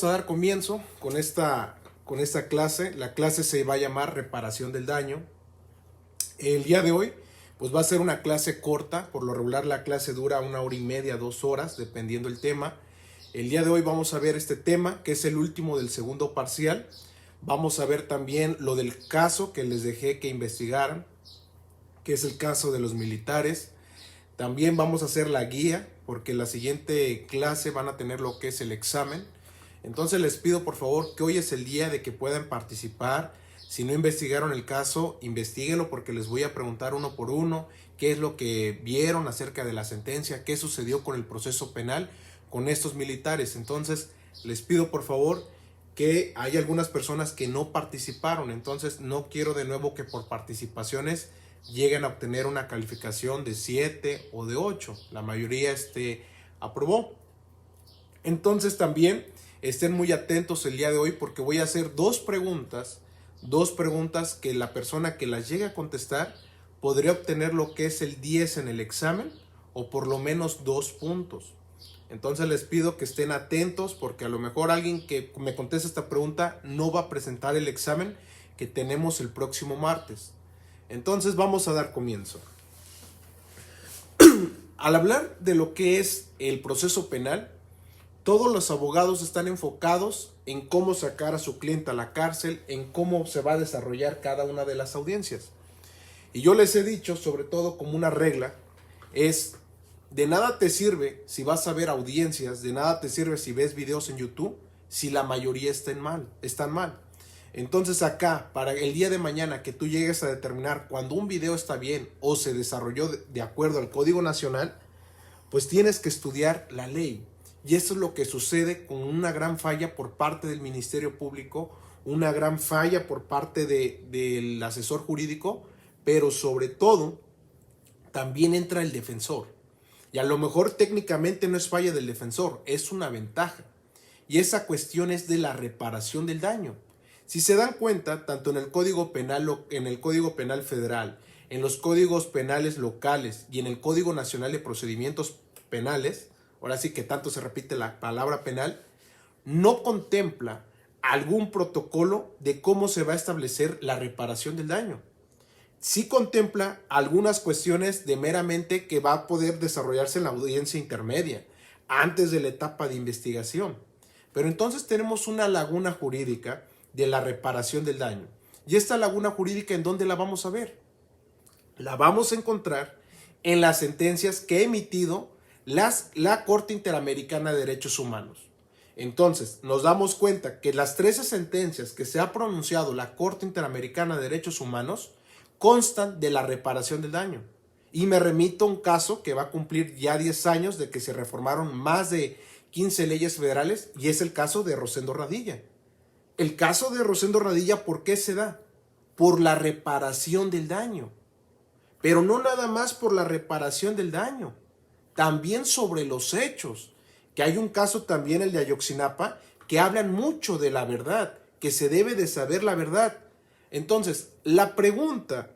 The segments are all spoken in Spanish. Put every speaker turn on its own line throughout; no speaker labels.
Vamos a dar comienzo con esta clase. La clase se va a llamar reparación del daño. El día de hoy pues va a ser una clase corta. Por lo regular la clase dura 1 hora y media, 2 horas, dependiendo el tema. El día de hoy vamos a ver este tema, que es el último del segundo parcial. Vamos a ver también lo del caso que les dejé que investigaran, que es el caso de los militares. También vamos a hacer la guía, porque la siguiente clase van a tener lo que es el examen. Entonces les pido por favor que hoy es el día de que puedan participar. Si no investigaron el caso, investíguenlo, porque les voy a preguntar uno por uno qué es lo que vieron acerca de la sentencia, qué sucedió con el proceso penal con estos militares. Entonces les pido por favor que hay algunas personas que no participaron, entonces no quiero de nuevo que por participaciones lleguen a obtener una calificación de 7 o de 8. La mayoría aprobó. Entonces también estén muy atentos el día de hoy, porque voy a hacer dos preguntas que la persona que las llegue a contestar podría obtener lo que es el 10 en el examen, o por lo menos 2 puntos. Entonces les pido que estén atentos, porque a lo mejor alguien que me conteste esta pregunta no va a presentar el examen que tenemos el próximo martes. Entonces vamos a dar comienzo. Al hablar de lo que es el proceso penal, todos los abogados están enfocados en cómo sacar a su cliente a la cárcel, en cómo se va a desarrollar cada una de las audiencias. Y yo les he dicho, sobre todo como una regla, es: de nada te sirve si vas a ver audiencias, de nada te sirve si ves videos en YouTube, si la mayoría están mal. Entonces acá, para el día de mañana que tú llegues a determinar cuando un video está bien o se desarrolló de acuerdo al Código Nacional, pues tienes que estudiar la ley. Y eso es lo que sucede con una gran falla por parte del Ministerio Público, una gran falla por parte del asesor jurídico, pero sobre todo también entra el defensor. Y a lo mejor técnicamente no es falla del defensor, es una ventaja. Y esa cuestión es de la reparación del daño. Si se dan cuenta, tanto en el Código Penal, en el Código Penal Federal, en los códigos penales locales y en el Código Nacional de Procedimientos Penales, ahora sí que tanto se repite la palabra penal, no contempla algún protocolo de cómo se va a establecer la reparación del daño. Sí contempla algunas cuestiones de meramente que va a poder desarrollarse en la audiencia intermedia, antes de la etapa de investigación. Pero entonces tenemos una laguna jurídica de la reparación del daño. ¿Y esta laguna jurídica en dónde la vamos a ver? La vamos a encontrar en las sentencias que ha emitido la Corte Interamericana de Derechos Humanos. Entonces, nos damos cuenta que las 13 sentencias que se ha pronunciado la Corte Interamericana de Derechos Humanos constan de la reparación del daño. Y me remito a un caso que va a cumplir ya 10 años de que se reformaron más de 15 leyes federales, y es el caso de Rosendo Radilla. El caso de Rosendo Radilla, ¿por qué se da? Por la reparación del daño. Pero no nada más por la reparación del daño, también sobre los hechos, que hay un caso también, el de Ayotzinapa, que hablan mucho de la verdad, que se debe de saber la verdad. Entonces, la pregunta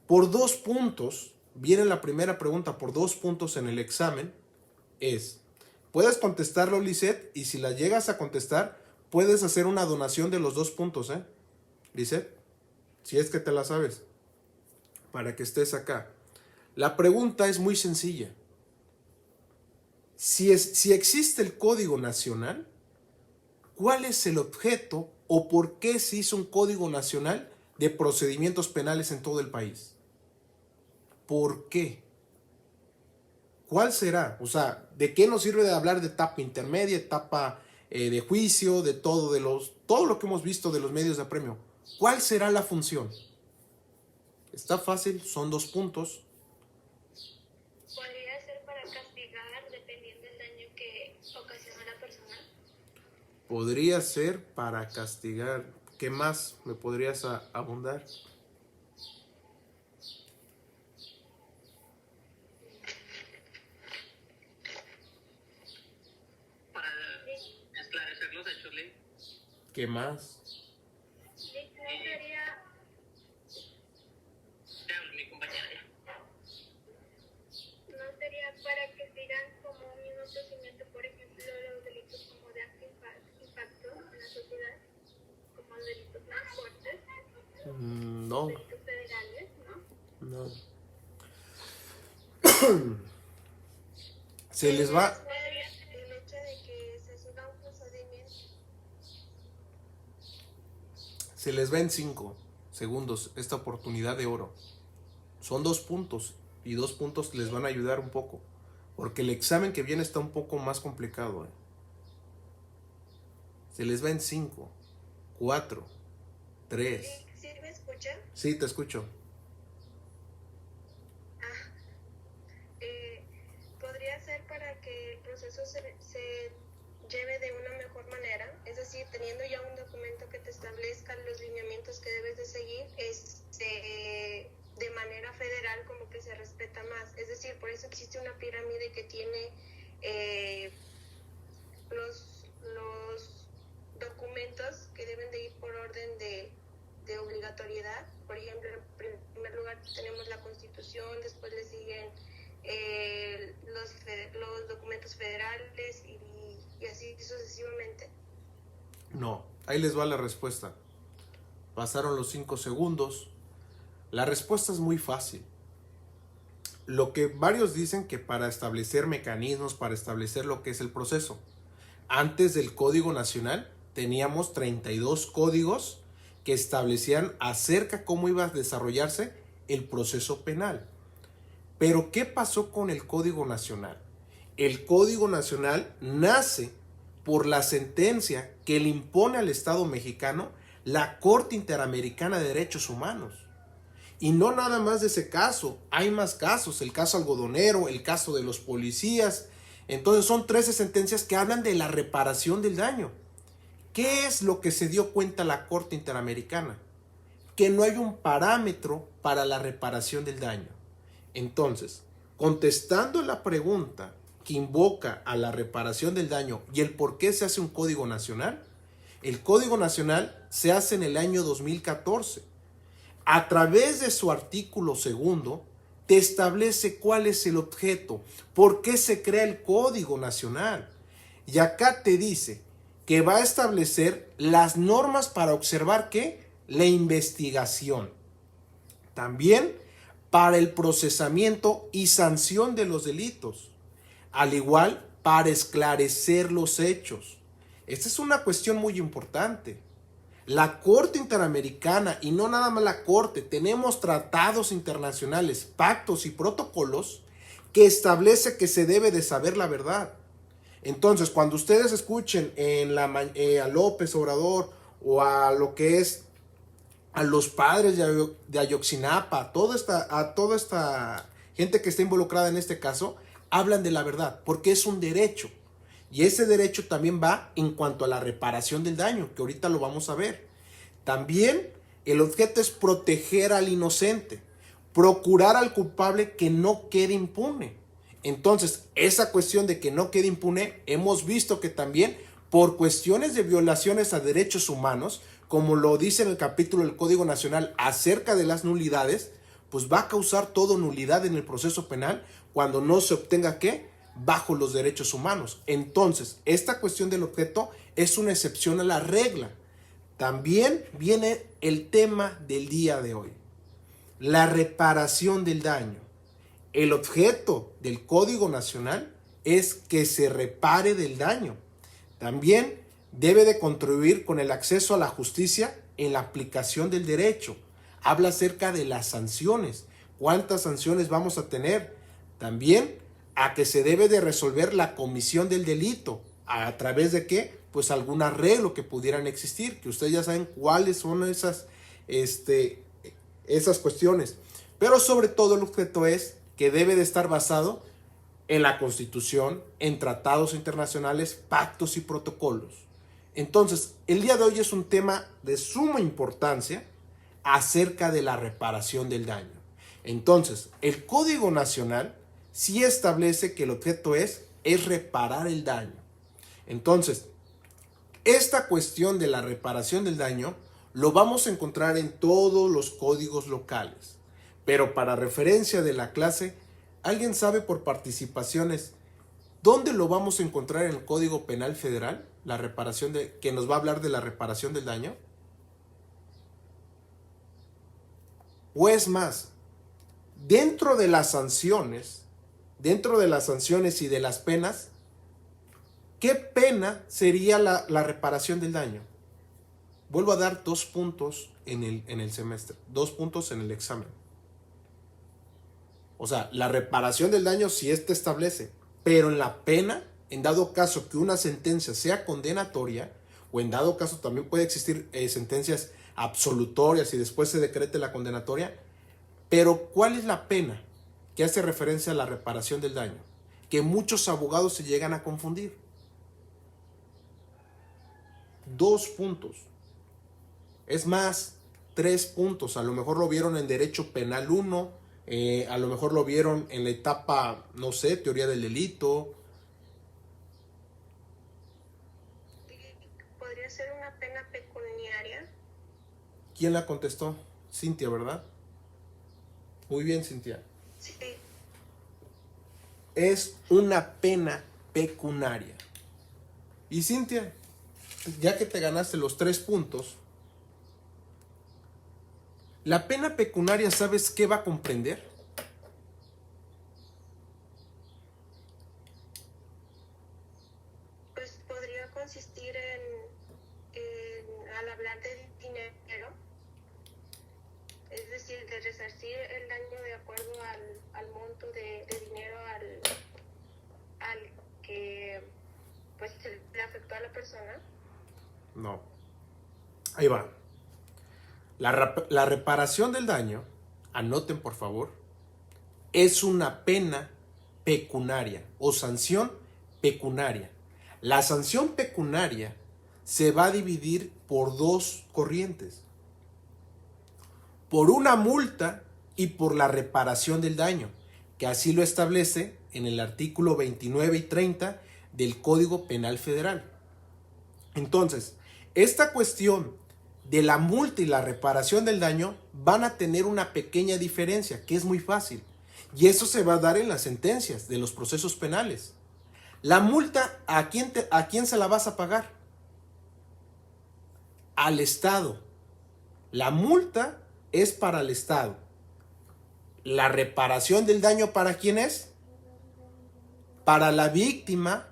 por 2 puntos, viene la primera pregunta por 2 puntos en el examen, es: puedes contestarlo, Lisette, y si la llegas a contestar, puedes hacer una donación de los 2 puntos, Lisette, si es que te la sabes, para que estés acá. La pregunta es muy sencilla. Si existe el Código Nacional, ¿cuál es el objeto o por qué se hizo un Código Nacional de procedimientos penales en todo el país? ¿Por qué? ¿Cuál será? O sea, ¿de qué nos sirve de hablar de etapa intermedia, etapa de juicio, de todo lo que hemos visto de los medios de apremio? ¿Cuál será la función? Está fácil, son 2 puntos.
¿Podría ser para castigar dependiendo del daño que ocasiona la persona?
Podría ser para castigar. ¿Qué más me podrías abundar?
Para esclarecer los hechos, Lee.
¿Qué más?
No sería,
Te hablo, mi compañera ya.
no sería para que sigan como un mismo procedimiento, por ejemplo, los delitos como de acto impacto.
No,
aspectos federales, ¿no?
no. Se les va,
El hecho de que se siga un procedimiento.
se les va en 5 segundos esta oportunidad de oro. Son 2 puntos y 2 puntos les van a ayudar un poco, porque el examen que viene está un poco más complicado. Se les va en 5, 4, 3.
¿Sí me escuchan?
Sí, te escucho.
Podría ser para que el proceso se lleve de una mejor manera, es decir, teniendo ya un documento que te establezca los lineamientos que debes de seguir, de manera federal como que se respeta más. Es decir, por eso existe una pirámide que tiene los documentos que deben de ir por orden de obligatoriedad. Por ejemplo, en primer lugar tenemos la Constitución, después le siguen los documentos federales y así sucesivamente.
No, ahí les va la respuesta. Pasaron los 5 segundos. La respuesta es muy fácil. Lo que varios dicen que para establecer mecanismos, para establecer lo que es el proceso. Antes del Código Nacional teníamos 32 códigos que establecían acerca cómo iba a desarrollarse el proceso penal. Pero ¿qué pasó con el Código Nacional? El Código Nacional nace por la sentencia que le impone al Estado mexicano la Corte Interamericana de Derechos Humanos. Y no nada más de ese caso, hay más casos, el caso algodonero, el caso de los policías. Entonces son 13 sentencias que hablan de la reparación del daño. ¿Qué es lo que se dio cuenta la Corte Interamericana? Que no hay un parámetro para la reparación del daño. Entonces, contestando la pregunta que invoca a la reparación del daño y el por qué se hace un Código Nacional, el Código Nacional se hace en el año 2014. A través de su artículo 2, te establece cuál es el objeto, por qué se crea el Código Nacional. Y acá te dice que va a establecer las normas para observar ¿qué? La investigación. También para el procesamiento y sanción de los delitos. Al igual, para esclarecer los hechos. Esta es una cuestión muy importante. La Corte Interamericana, y no nada más la Corte, tenemos tratados internacionales, pactos y protocolos que establece que se debe de saber la verdad. Entonces, cuando ustedes escuchen a López Obrador o a lo que es a los padres de Ayotzinapa, a toda esta gente que está involucrada en este caso, hablan de la verdad, porque es un derecho. Y ese derecho también va en cuanto a la reparación del daño, que ahorita lo vamos a ver. También el objeto es proteger al inocente, procurar al culpable que no quede impune. Entonces, esa cuestión de que no quede impune, hemos visto que también por cuestiones de violaciones a derechos humanos, como lo dice en el capítulo del Código Nacional acerca de las nulidades, pues va a causar todo nulidad en el proceso penal cuando no se obtenga ¿qué? Bajo los derechos humanos. Entonces, esta cuestión del objeto es una excepción a la regla. También viene el tema del día de hoy, la reparación del daño. El objeto del Código Nacional es que se repare del daño. También debe de contribuir con el acceso a la justicia en la aplicación del derecho. Habla acerca de las sanciones. ¿Cuántas sanciones vamos a tener? También a que se debe de resolver la comisión del delito. ¿A través de qué? Pues algún arreglo que pudieran existir, que ustedes ya saben cuáles son esas cuestiones. Pero sobre todo el objeto es que debe de estar basado en la Constitución, en tratados internacionales, pactos y protocolos. Entonces, el día de hoy es un tema de suma importancia acerca de la reparación del daño. Entonces, el Código Nacional sí establece que el objeto es reparar el daño. Entonces, esta cuestión de la reparación del daño lo vamos a encontrar en todos los códigos locales. Pero para referencia de la clase, ¿alguien sabe por participaciones dónde lo vamos a encontrar en el Código Penal Federal? Que nos va a hablar de la reparación del daño. O es más, dentro de las sanciones y de las penas, ¿qué pena sería la reparación del daño? Vuelvo a dar 2 puntos en el semestre, 2 puntos en el examen. O sea, la reparación del daño sí establece, pero en la pena, en dado caso que una sentencia sea condenatoria, o en dado caso también puede existir sentencias absolutorias y después se decrete la condenatoria, pero ¿cuál es la pena que hace referencia a la reparación del daño? Que muchos abogados se llegan a confundir. 2 puntos. Es más, 3 puntos. A lo mejor lo vieron en Derecho Penal 1, a lo mejor lo vieron en la etapa, no sé, Teoría del Delito.
¿Podría ser una pena pecuniaria?
¿Quién la contestó? Cintia, ¿verdad? Muy bien, Cintia.
Sí.
Es una pena pecuniaria. Y Cintia, ya que te ganaste los 3 puntos, la pena pecuniaria, ¿sabes qué va a comprender?
Pues podría consistir al hablar de dinero, es decir, de resarcir el daño de acuerdo al monto de dinero al que pues se le afectó a la persona.
No. Ahí va. La reparación del daño, anoten por favor, es una pena pecuniaria o sanción pecuniaria. La sanción pecuniaria se va a dividir por 2 corrientes. Por una multa y por la reparación del daño, que así lo establece en el artículo 29 y 30 del Código Penal Federal. Entonces, esta cuestión de la multa y la reparación del daño van a tener una pequeña diferencia, que es muy fácil. Y eso se va a dar en las sentencias de los procesos penales. La multa, ¿a quién se la vas a pagar? Al Estado. La multa es para el Estado. La reparación del daño, ¿para quién es? Para la víctima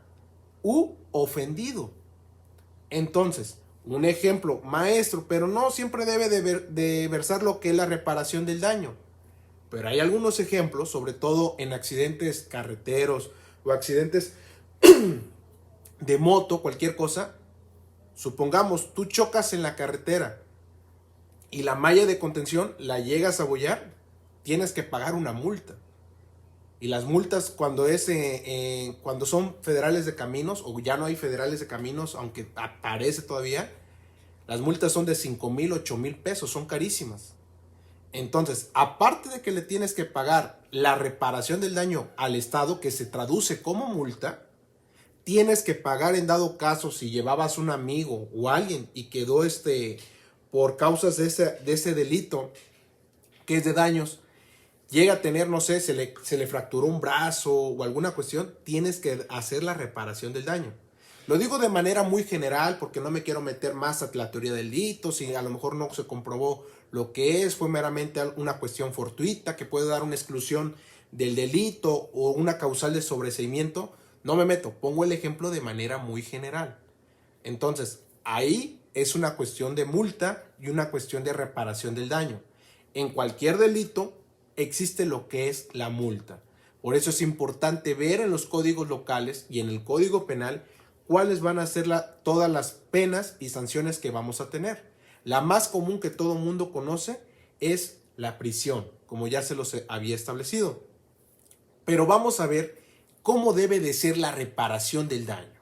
u ofendido. Entonces, un ejemplo, maestro, pero no siempre debe de versar lo que es la reparación del daño. Pero hay algunos ejemplos, sobre todo en accidentes carreteros o accidentes de moto, cualquier cosa. Supongamos, tú chocas en la carretera y la malla de contención la llegas a bollar, tienes que pagar una multa. Y las multas cuando son federales de caminos, o ya no hay federales de caminos, aunque aparece todavía, las multas son de 5,000, 8,000 pesos, son carísimas. Entonces, aparte de que le tienes que pagar la reparación del daño al Estado, que se traduce como multa, tienes que pagar en dado caso si llevabas un amigo o alguien y quedó por causas de ese delito, que es de daños, llega a tener, no sé, se le fracturó un brazo o alguna cuestión, tienes que hacer la reparación del daño. Lo digo de manera muy general porque no me quiero meter más a la teoría del delito, si a lo mejor no se comprobó lo que fue meramente una cuestión fortuita que puede dar una exclusión del delito o una causal de sobreseimiento. No me meto, pongo el ejemplo de manera muy general. Entonces, ahí es una cuestión de multa y una cuestión de reparación del daño. En cualquier delito existe lo que es la multa. Por eso es importante ver en los códigos locales y en el Código Penal cuáles van a ser todas las penas y sanciones que vamos a tener. La más común que todo mundo conoce es la prisión, como ya se los había establecido. Pero vamos a ver cómo debe de ser la reparación del daño.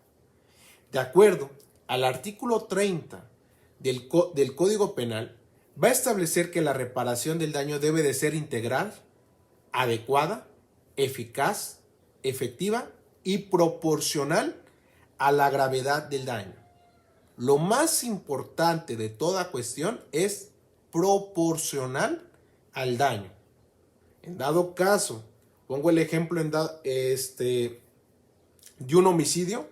De acuerdo al artículo 30 del Código Penal, va a establecer que la reparación del daño debe de ser integral, adecuada, eficaz, efectiva y proporcional a la gravedad del daño. Lo más importante de toda cuestión es proporcional al daño. En dado caso, pongo el ejemplo de un homicidio.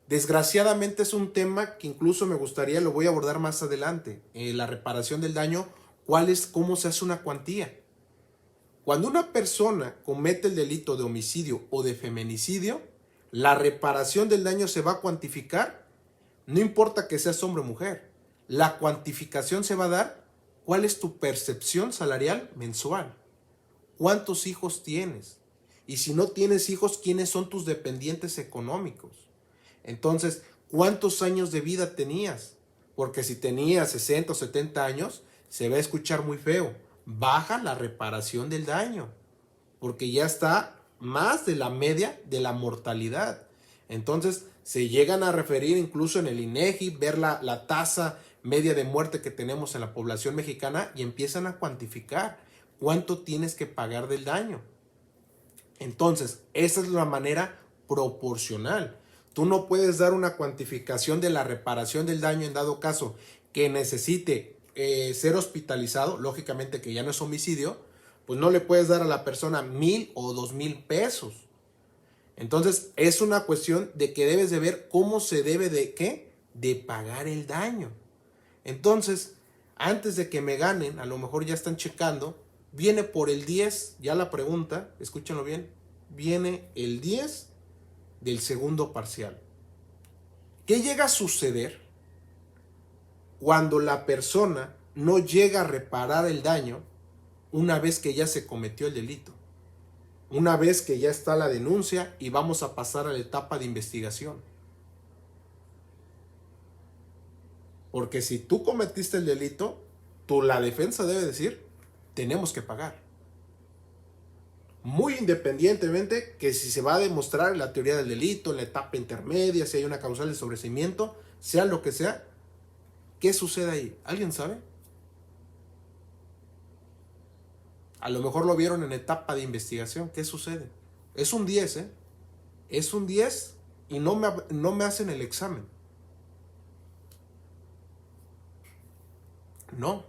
Desgraciadamente es un tema que incluso me gustaría, lo voy a abordar más adelante, la reparación del daño cómo se hace una cuantía. Cuando una persona comete el delito de homicidio o de feminicidio, la reparación del daño se va a cuantificar, no importa que seas hombre o mujer. La cuantificación se va a dar, ¿cuál es tu percepción salarial mensual? ¿Cuántos hijos tienes? Y si no tienes hijos, ¿quiénes son tus dependientes económicos? Entonces, ¿cuántos años de vida tenías? Porque si tenías 60 o 70 años, se va a escuchar muy feo. Baja la reparación del daño, porque ya está más de la media de la mortalidad. Entonces, se llegan a referir incluso en el INEGI, ver la tasa media de muerte que tenemos en la población mexicana y empiezan a cuantificar cuánto tienes que pagar del daño. Entonces, esa es la manera proporcional. Tú no puedes dar una cuantificación de la reparación del daño en dado caso que necesite ser hospitalizado, lógicamente que ya no es homicidio, pues no le puedes dar a la persona 1,000 o 2,000 pesos. Entonces, es una cuestión de que debes de ver cómo se debe de, ¿qué? De pagar el daño. Entonces, antes de que me ganen, a lo mejor ya están checando, viene por el 10, ya la pregunta, escúchenlo bien, viene el 10 del segundo parcial. ¿Qué llega a suceder cuando la persona no llega a reparar el daño una vez que ya se cometió el delito? Una vez que ya está la denuncia y vamos a pasar a la etapa de investigación. Porque si tú cometiste el delito, la defensa debe decir, tenemos que pagar. Muy independientemente que si se va a demostrar la teoría del delito, en la etapa intermedia, si hay una causal de sobreseimiento, sea lo que sea, ¿qué sucede ahí? ¿Alguien sabe? A lo mejor lo vieron en etapa de investigación. ¿Qué sucede? Es un 10, ¿eh? Es un 10 y no me hacen el examen. No.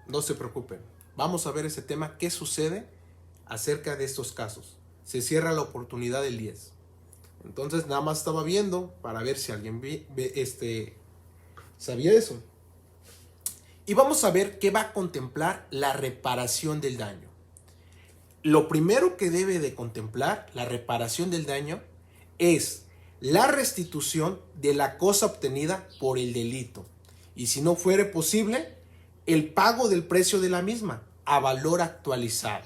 No se preocupen. Vamos a ver ese tema. ¿Qué sucede acerca de estos casos? Se cierra la oportunidad del 10. Entonces nada más estaba viendo para ver si alguien sabía eso. Y vamos a ver qué va a contemplar la reparación del daño. Lo primero que debe de contemplar la reparación del daño es la restitución de la cosa obtenida por el delito. Y si no fuere posible, el pago del precio de la misma a valor actualizado.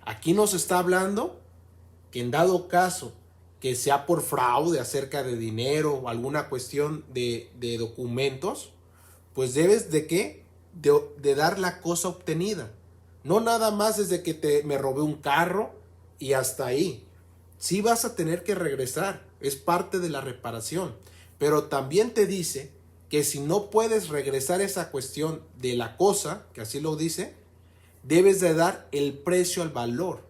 Aquí nos está hablando que en dado caso que sea por fraude acerca de dinero o alguna cuestión de documentos, pues debes de ¿qué? De dar la cosa obtenida. No nada más desde que me robé un carro y hasta ahí. Sí vas a tener que regresar, es parte de la reparación. Pero también te dice que si no puedes regresar esa cuestión de la cosa, que así lo dice, debes de dar el precio al valor.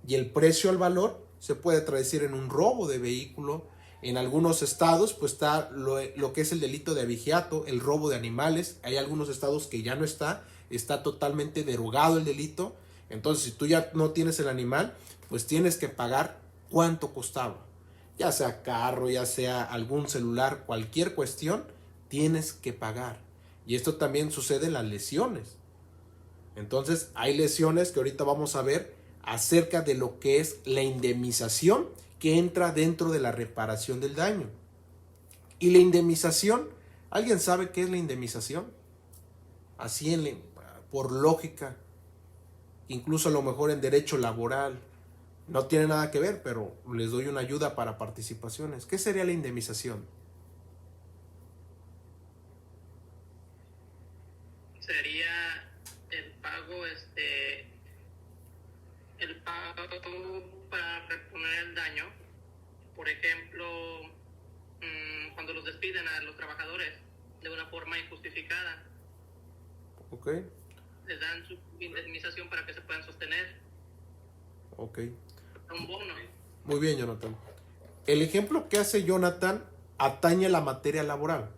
Y el precio al valor se puede traducir en un robo de vehículo. En algunos estados pues está lo que es el delito de abigeato, el robo de animales. Hay algunos estados que ya no está totalmente derogado el delito. Entonces si tú ya no tienes el animal, pues tienes que pagar cuánto costaba. Ya sea carro, ya sea algún celular, cualquier cuestión, tienes que pagar. Y esto también sucede en las lesiones. Entonces hay lesiones que ahorita vamos a ver acerca de lo que es la indemnización que entra dentro de la reparación del daño. Y la indemnización, ¿alguien sabe qué es la indemnización? Así por lógica, incluso a lo mejor en derecho laboral, no tiene nada que ver, pero les doy una ayuda para participaciones. ¿Qué sería la indemnización?
Sería el pago para reponer el daño. Por ejemplo, cuando los despiden a los trabajadores de una forma injustificada.
Ok.
Les dan su indemnización para que se puedan sostener.
Ok.
Un bono.
Muy bien, Jonathan. El ejemplo que hace Jonathan atañe a la materia laboral.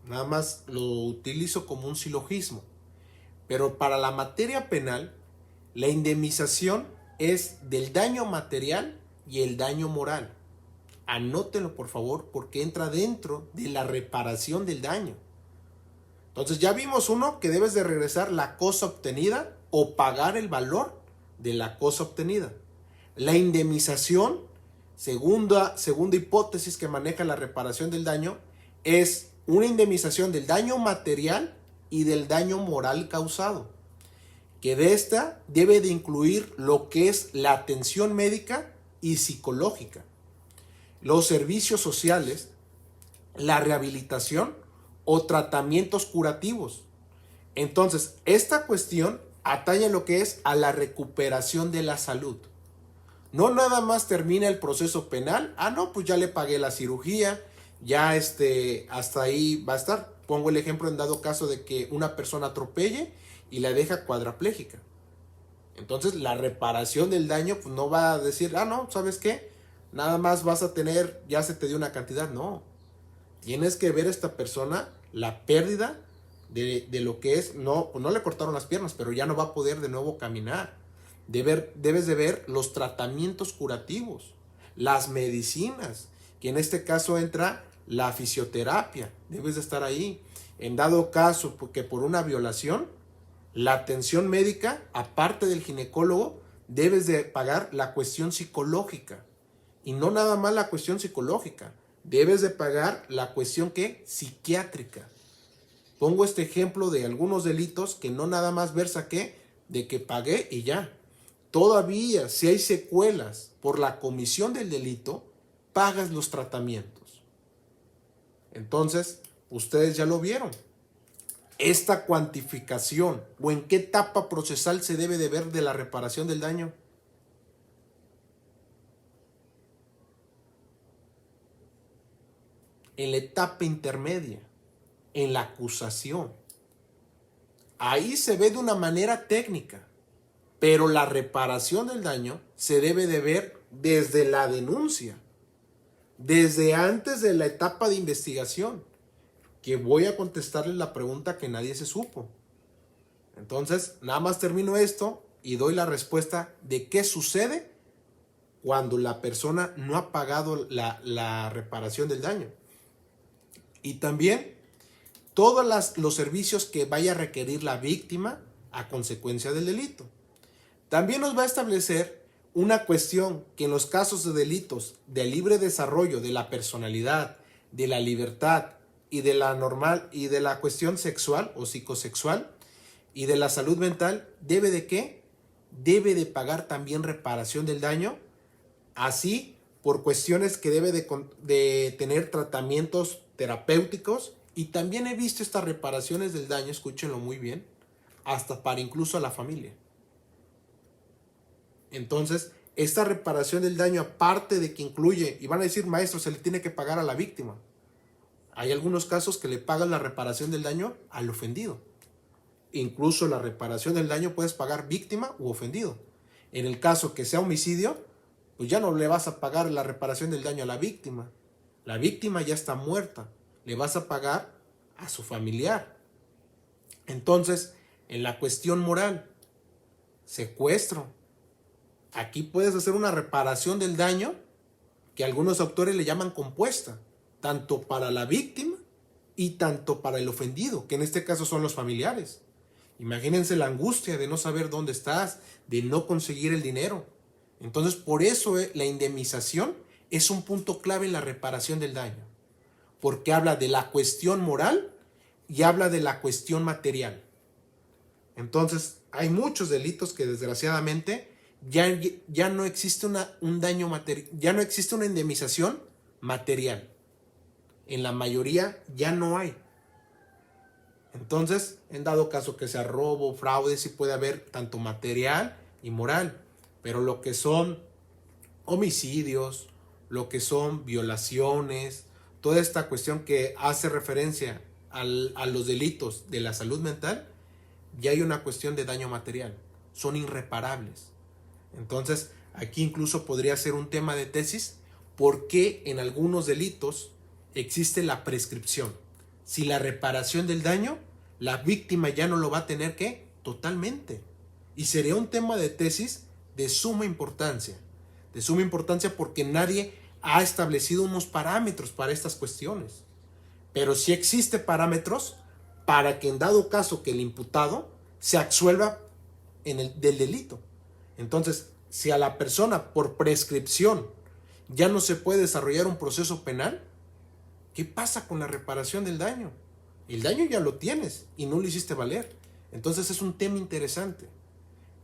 Nada más lo utilizo como un silogismo. Pero para la materia penal, la indemnización es del daño material y el daño moral. Anótenlo, por favor, porque entra dentro de la reparación del daño. Entonces ya vimos uno, que debes de regresar la cosa obtenida o pagar el valor de la cosa obtenida. La indemnización, segunda hipótesis que maneja la reparación del daño, es una indemnización del daño material y del daño moral causado, que de esta debe de incluir lo que es la atención médica y psicológica, los servicios sociales, la rehabilitación o tratamientos curativos. Entonces, esta cuestión atañe lo que es a la recuperación de la salud. No nada más termina el proceso penal, no, pues ya le pagué la cirugía, ya hasta ahí va a estar. Pongo el ejemplo en dado caso de que una persona atropelle y la deja cuadraplégica. Entonces, la reparación del daño, pues no va a decir, no, ¿sabes qué? Nada más vas a tener, ya se te dio una cantidad. No, tienes que ver a esta persona la pérdida de lo que es, pues no le cortaron las piernas, pero ya no va a poder de nuevo caminar. Debes de ver los tratamientos curativos, las medicinas, que en este caso entra la fisioterapia, debes de estar ahí. En dado caso que por una violación, la atención médica, aparte del ginecólogo, debes de pagar la cuestión psicológica. Y no nada más la cuestión psicológica, debes de pagar la cuestión psiquiátrica. Pongo este ejemplo de algunos delitos que no nada más versa de que pagué y ya. Todavía, si hay secuelas por la comisión del delito, pagas los tratamientos. Entonces, ustedes ya lo vieron. Esta cuantificación, o en qué etapa procesal se debe de ver de la reparación del daño. En la etapa intermedia, en la acusación. Ahí se ve de una manera técnica, pero la reparación del daño se debe de ver desde la denuncia, desde antes de la etapa de investigación, que voy a contestarles la pregunta que nadie se supo. Entonces, nada más termino esto y doy la respuesta de qué sucede cuando la persona no ha pagado la reparación del daño. Y también todos los servicios que vaya a requerir la víctima a consecuencia del delito. También nos va a establecer una cuestión que en los casos de delitos de libre desarrollo de la personalidad, de la libertad y de la normal y de la cuestión sexual o psicosexual y de la salud mental, ¿debe de qué? Debe de pagar también reparación del daño, así por cuestiones que debe de tener tratamientos terapéuticos. Y también he visto estas reparaciones del daño, escúchenlo muy bien, hasta para incluso a la familia. Entonces, esta reparación del daño, aparte de que incluye, y van a decir, maestro, se le tiene que pagar a la víctima. Hay algunos casos que le pagan la reparación del daño al ofendido. Incluso la reparación del daño puedes pagar víctima u ofendido. En el caso que sea homicidio, pues ya no le vas a pagar la reparación del daño a la víctima. La víctima ya está muerta. Le vas a pagar a su familiar. Entonces, en la cuestión moral, secuestro, aquí puedes hacer una reparación del daño que algunos autores le llaman compuesta, tanto para la víctima y tanto para el ofendido, que en este caso son los familiares. Imagínense la angustia de no saber dónde estás, de no conseguir el dinero. Entonces, por eso la indemnización es un punto clave en la reparación del daño, porque habla de la cuestión moral y habla de la cuestión material. Entonces, hay muchos delitos que desgraciadamente ya no existe un daño material, ya no existe una indemnización material. En la mayoría ya no hay. Entonces, en dado caso que sea robo, fraude, sí puede haber tanto material y moral, pero lo que son homicidios, lo que son violaciones, toda esta cuestión que hace referencia a los delitos de la salud mental, ya hay una cuestión de daño material, son irreparables. Entonces, aquí incluso podría ser un tema de tesis, ¿por qué en algunos delitos existe la prescripción? Si la reparación del daño, la víctima ya no lo va a tener totalmente. Y sería un tema de tesis de suma importancia porque nadie ha establecido unos parámetros para estas cuestiones. Pero sí existe parámetros para que en dado caso que el imputado se absuelva del delito. Entonces, si a la persona por prescripción ya no se puede desarrollar un proceso penal, ¿qué pasa con la reparación del daño? El daño ya lo tienes y no lo hiciste valer. Entonces es un tema interesante.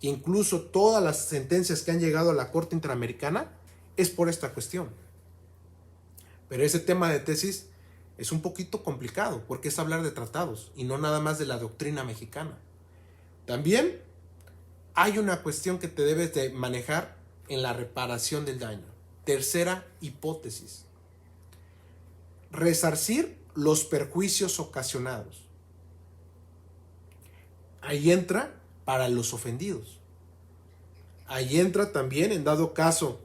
Incluso todas las sentencias que han llegado a la Corte Interamericana es por esta cuestión. Pero ese tema de tesis es un poquito complicado porque es hablar de tratados y no nada más de la doctrina mexicana. También hay una cuestión que te debes de manejar en la reparación del daño. Tercera hipótesis. Resarcir los perjuicios ocasionados. Ahí entra para los ofendidos. Ahí entra también en dado caso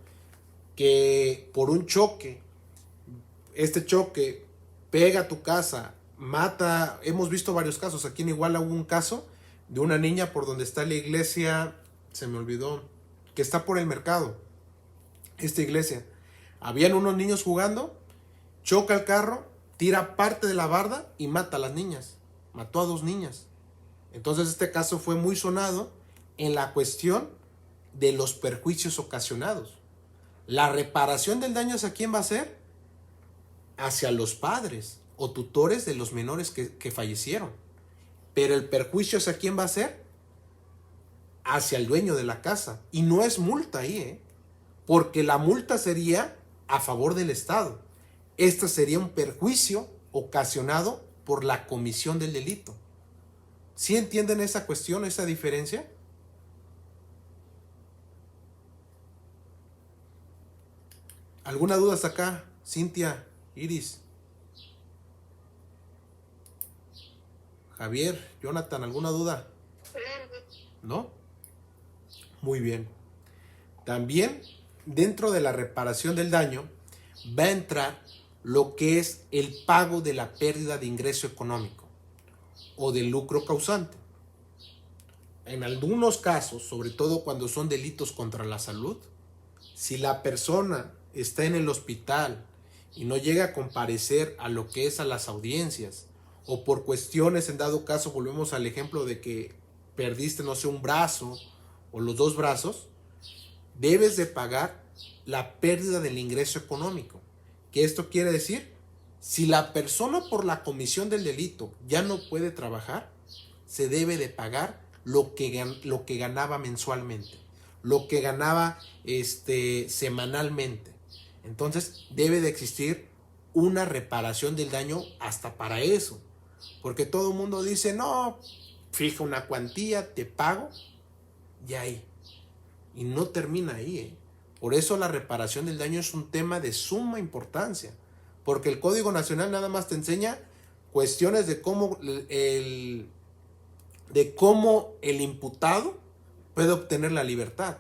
que por un choque, este choque pega a tu casa, mata. Hemos visto varios casos. Aquí en Iguala hubo un caso de una niña por donde está la iglesia, se me olvidó, que está por el mercado, esta iglesia. Habían unos niños jugando, choca el carro, tira parte de la barda y mata a las niñas. Mató a 2 niñas. Entonces este caso fue muy sonado en la cuestión de los perjuicios ocasionados. La reparación del daño, ¿hacia quién va a ser? Hacia los padres o tutores de los menores que fallecieron. Pero el perjuicio, ¿hacia quién va a ser? Hacia el dueño de la casa. Y no es multa ahí, porque la multa sería a favor del Estado. Este sería un perjuicio ocasionado por la comisión del delito. ¿Sí entienden esa cuestión, esa diferencia? ¿Alguna duda hasta acá? Cintia, Iris, Javier, Jonathan, ¿alguna duda? ¿No? Muy bien. También dentro de la reparación del daño va a entrar lo que es el pago de la pérdida de ingreso económico o del lucro causante. En algunos casos, sobre todo cuando son delitos contra la salud, si la persona está en el hospital y no llega a comparecer a lo que es a las audiencias, o por cuestiones, en dado caso, volvemos al ejemplo de que perdiste, no sé, un brazo o los 2 brazos, debes de pagar la pérdida del ingreso económico. ¿Qué esto quiere decir? Si la persona por la comisión del delito ya no puede trabajar, se debe de pagar lo que ganaba mensualmente, lo que ganaba semanalmente. Entonces debe de existir una reparación del daño hasta para eso. Porque todo el mundo dice, no, fija una cuantía, te pago, y ahí. Y no termina ahí. Por eso la reparación del daño es un tema de suma importancia. Porque el Código Nacional nada más te enseña cuestiones de cómo el imputado puede obtener la libertad.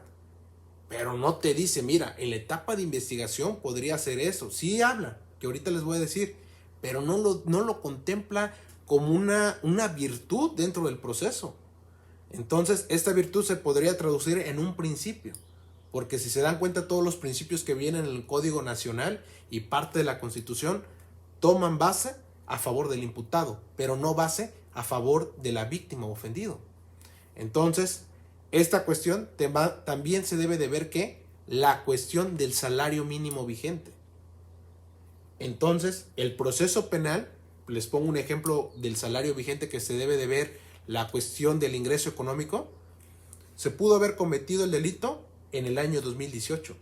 Pero no te dice, mira, en la etapa de investigación podría hacer eso. Sí habla, que ahorita les voy a decir, pero no lo contempla como una virtud dentro del proceso. Entonces, esta virtud se podría traducir en un principio. Porque si se dan cuenta, todos los principios que vienen en el Código Nacional y parte de la Constitución toman base a favor del imputado, pero no base a favor de la víctima o ofendido. Entonces, esta cuestión también se debe de ver que la cuestión del salario mínimo vigente. Entonces, el proceso penal, les pongo un ejemplo del salario vigente que se debe de ver, la cuestión del ingreso económico, se pudo haber cometido el delito en el año 2018,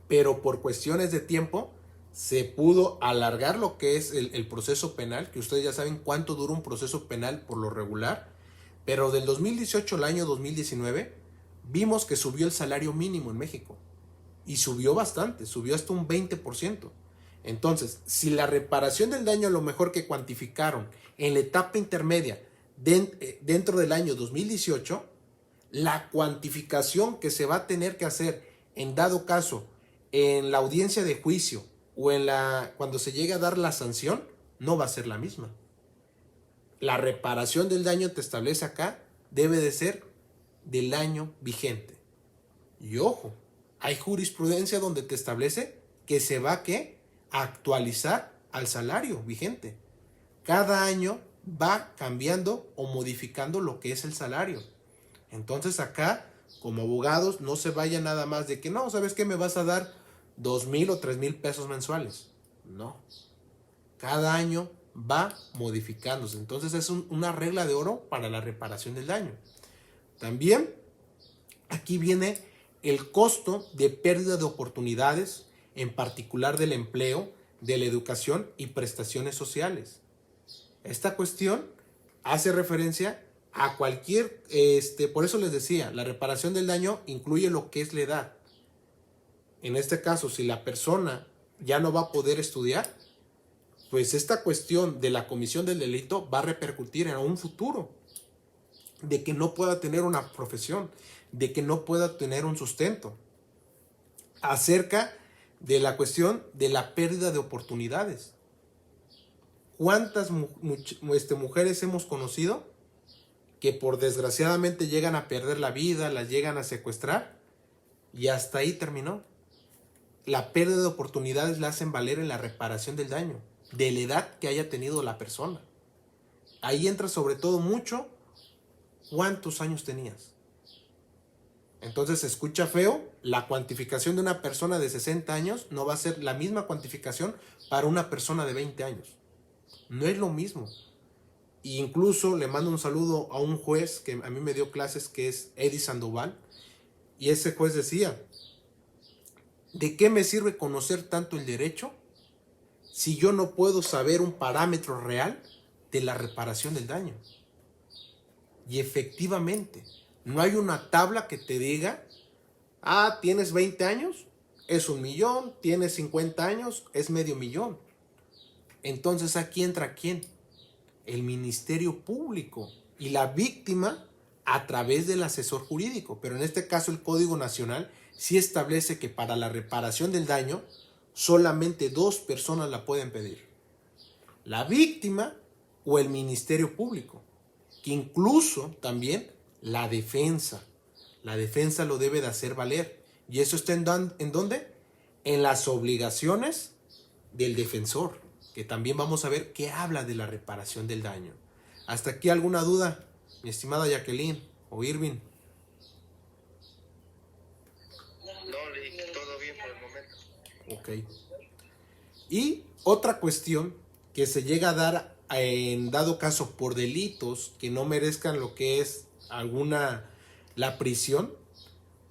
pero por cuestiones de tiempo se pudo alargar lo que es el proceso penal, que ustedes ya saben cuánto dura un proceso penal por lo regular, pero del 2018 al año 2019 vimos que subió el salario mínimo en México y subió bastante, subió hasta un 20%. Entonces, si la reparación del daño a lo mejor que cuantificaron en la etapa intermedia dentro del año 2018, la cuantificación que se va a tener que hacer en dado caso en la audiencia de juicio o cuando se llegue a dar la sanción no va a ser la misma. La reparación del daño, te establece acá, debe de ser del año vigente. Y ojo, hay jurisprudencia donde te establece que se va a actualizar al salario vigente. Cada año va cambiando o modificando lo que es el salario. Entonces acá, como abogados, no se vaya nada más de que no, ¿sabes qué? Me vas a dar 2,000 o 3,000 pesos mensuales. No. Cada año va modificándose. Entonces es una regla de oro para la reparación del daño. También aquí viene el costo de pérdida de oportunidades, en particular del empleo, de la educación y prestaciones sociales. Esta cuestión hace referencia a cualquier, por eso les decía, la reparación del daño incluye lo que es la edad. En este caso, si la persona ya no va a poder estudiar, pues esta cuestión de la comisión del delito va a repercutir en un futuro, de que no pueda tener una profesión, de que no pueda tener un sustento. Acerca de la cuestión de la pérdida de oportunidades. ¿Cuántas mujeres hemos conocido que por desgraciadamente llegan a perder la vida, las llegan a secuestrar y hasta ahí terminó? La pérdida de oportunidades la hacen valer en la reparación del daño, de la edad que haya tenido la persona. Ahí entra sobre todo mucho cuántos años tenías. Entonces se escucha feo, la cuantificación de una persona de 60 años no va a ser la misma cuantificación para una persona de 20 años. No es lo mismo. E incluso le mando un saludo a un juez que a mí me dio clases, que es Eddie Sandoval, y ese juez decía, ¿de qué me sirve conocer tanto el derecho si yo no puedo saber un parámetro real de la reparación del daño? Y efectivamente, no hay una tabla que te diga, tienes 20 años, es 1,000,000, tienes 50 años, es 500,000. Entonces, ¿aquí entra quién? El Ministerio Público y la víctima a través del asesor jurídico. Pero en este caso el Código Nacional sí establece que para la reparación del daño solamente 2 personas la pueden pedir: la víctima o el Ministerio Público, que incluso también la defensa. La defensa lo debe de hacer valer. ¿Y eso está en dónde? En las obligaciones del defensor, que también vamos a ver qué habla de la reparación del daño. ¿Hasta aquí alguna duda, mi estimada Jacqueline o Irving?
No, Lick, todo bien por el momento.
Ok. Y otra cuestión que se llega a dar en dado caso por delitos que no merezcan lo que es la prisión.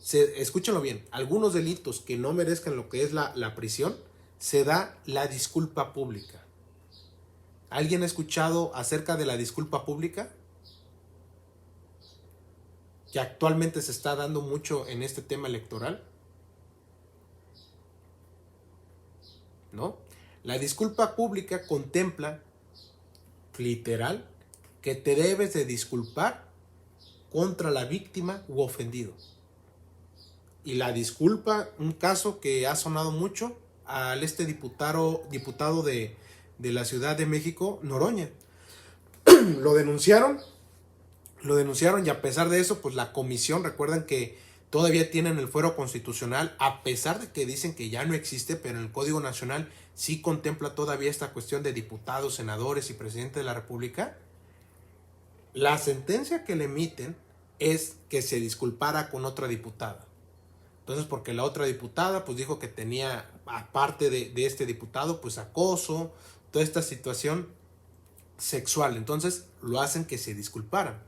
Escúchenlo bien, algunos delitos que no merezcan lo que es la prisión, se da la disculpa pública. ¿Alguien ha escuchado acerca de la disculpa pública? Que actualmente se está dando mucho en este tema electoral. ¿No? La disculpa pública contempla, literal, que te debes de disculpar contra la víctima u ofendido. Y la disculpa, un caso que ha sonado mucho, al diputado de la Ciudad de México, Noroña. Lo denunciaron y a pesar de eso, pues la comisión, recuerdan que todavía tienen el fuero constitucional, a pesar de que dicen que ya no existe, pero en el Código Nacional sí contempla todavía esta cuestión de diputados, senadores y presidente de la República. La sentencia que le emiten es que se disculpara con otra diputada. Entonces, porque la otra diputada pues dijo que tenía, aparte de este diputado, pues acoso, toda esta situación sexual. Entonces, lo hacen que se disculparan.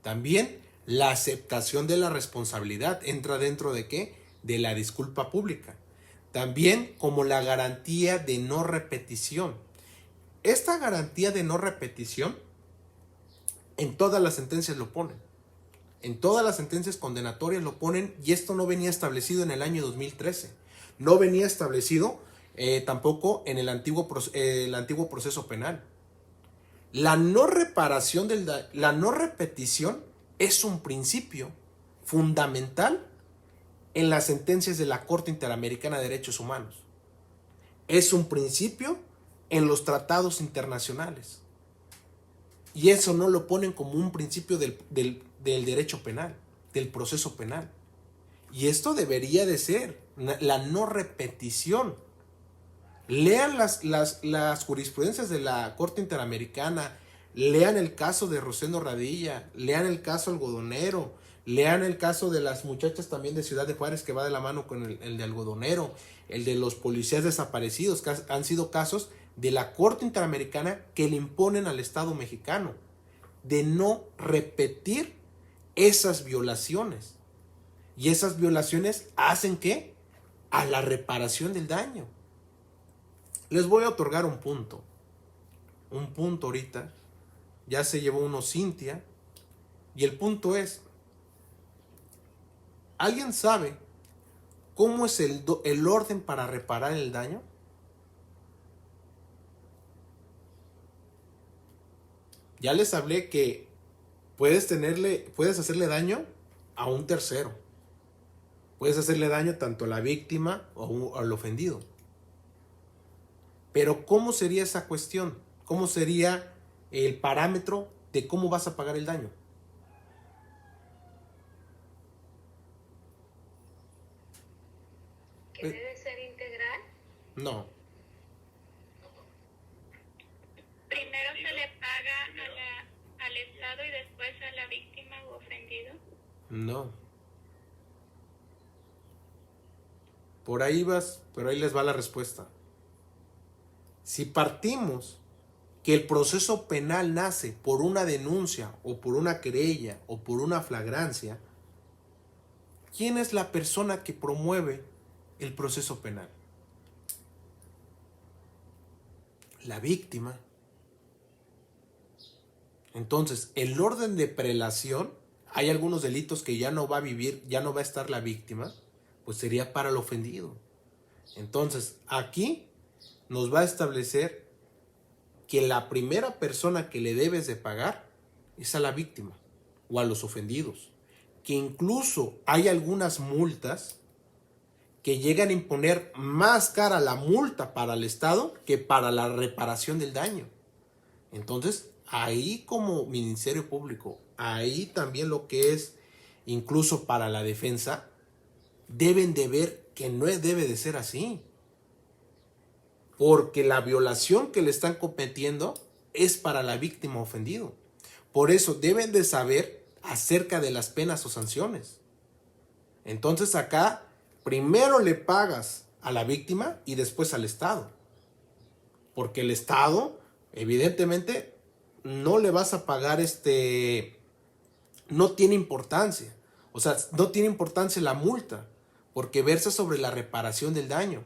También la aceptación de la responsabilidad entra dentro de ¿qué? De la disculpa pública. También como la garantía de no repetición. Esta garantía de no repetición en todas las sentencias lo ponen. En todas las sentencias condenatorias lo ponen, y esto no venía establecido en el año 2013. No venía establecido tampoco en el antiguo proceso penal. La no reparación la no repetición es un principio fundamental en las sentencias de la Corte Interamericana de Derechos Humanos. Es un principio en los tratados internacionales. Y eso no lo ponen como un principio del derecho penal, del proceso penal. Y esto debería de ser la no repetición Lean las jurisprudencias de la Corte Interamericana, lean el caso de Rosendo Radilla, lean el caso Algodonero, lean el caso de las muchachas también de Ciudad de Juárez, que va de la mano con el de Algodonero, el de los policías desaparecidos, que han sido casos de la Corte Interamericana que le imponen al Estado mexicano de no repetir esas violaciones. Y esas violaciones hacen ¿qué? A la reparación del daño. Les voy a otorgar un punto. Un punto ahorita. Ya se llevó uno Cintia. Y el punto es, ¿alguien sabe cómo es el orden para reparar el daño? Ya les hablé que puedes hacerle daño a un tercero. Puedes hacerle daño tanto a la víctima o al ofendido. Pero ¿cómo sería esa cuestión? ¿Cómo sería el parámetro de cómo vas a pagar el daño?
¿Que debe ser integral?
No.
Primero se le paga al Estado y después a la víctima u ofendido.
No. Por ahí vas, pero ahí les va la respuesta. Si partimos que el proceso penal nace por una denuncia o por una querella o por una flagrancia, ¿quién es la persona que promueve el proceso penal? La víctima. Entonces, el orden de prelación, hay algunos delitos que ya no va a estar la víctima, pues sería para el ofendido. Entonces, aquí nos va a establecer que la primera persona que le debes de pagar es a la víctima o a los ofendidos. Que incluso hay algunas multas que llegan a imponer más cara la multa para el Estado que para la reparación del daño. Entonces, ahí como Ministerio Público, ahí también lo que es incluso para la defensa, deben de ver que no debe de ser así. Porque la violación que le están cometiendo es para la víctima ofendido. Por eso deben de saber acerca de las penas o sanciones. Entonces acá primero le pagas a la víctima y después al Estado. Porque el Estado, evidentemente, no le vas a pagar no tiene importancia. O sea, no tiene importancia la multa, porque versa sobre la reparación del daño.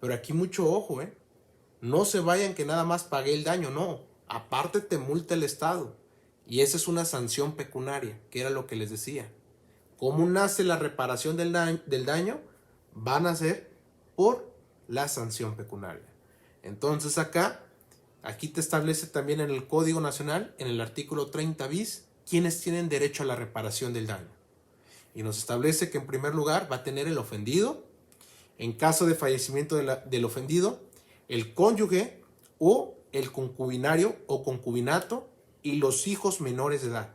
Pero aquí mucho ojo, no se vayan que nada más pagué el daño, no. Aparte te multa el Estado. Y esa es una sanción pecuniaria, que era lo que les decía. ¿Cómo nace la reparación del daño? Van a ser por la sanción pecuniaria. Entonces aquí te establece también en el Código Nacional, en el artículo 30 bis, quiénes tienen derecho a la reparación del daño. Y nos establece que en primer lugar va a tener el ofendido, en caso de fallecimiento del ofendido, el cónyuge o el concubinario o concubinato y los hijos menores de edad.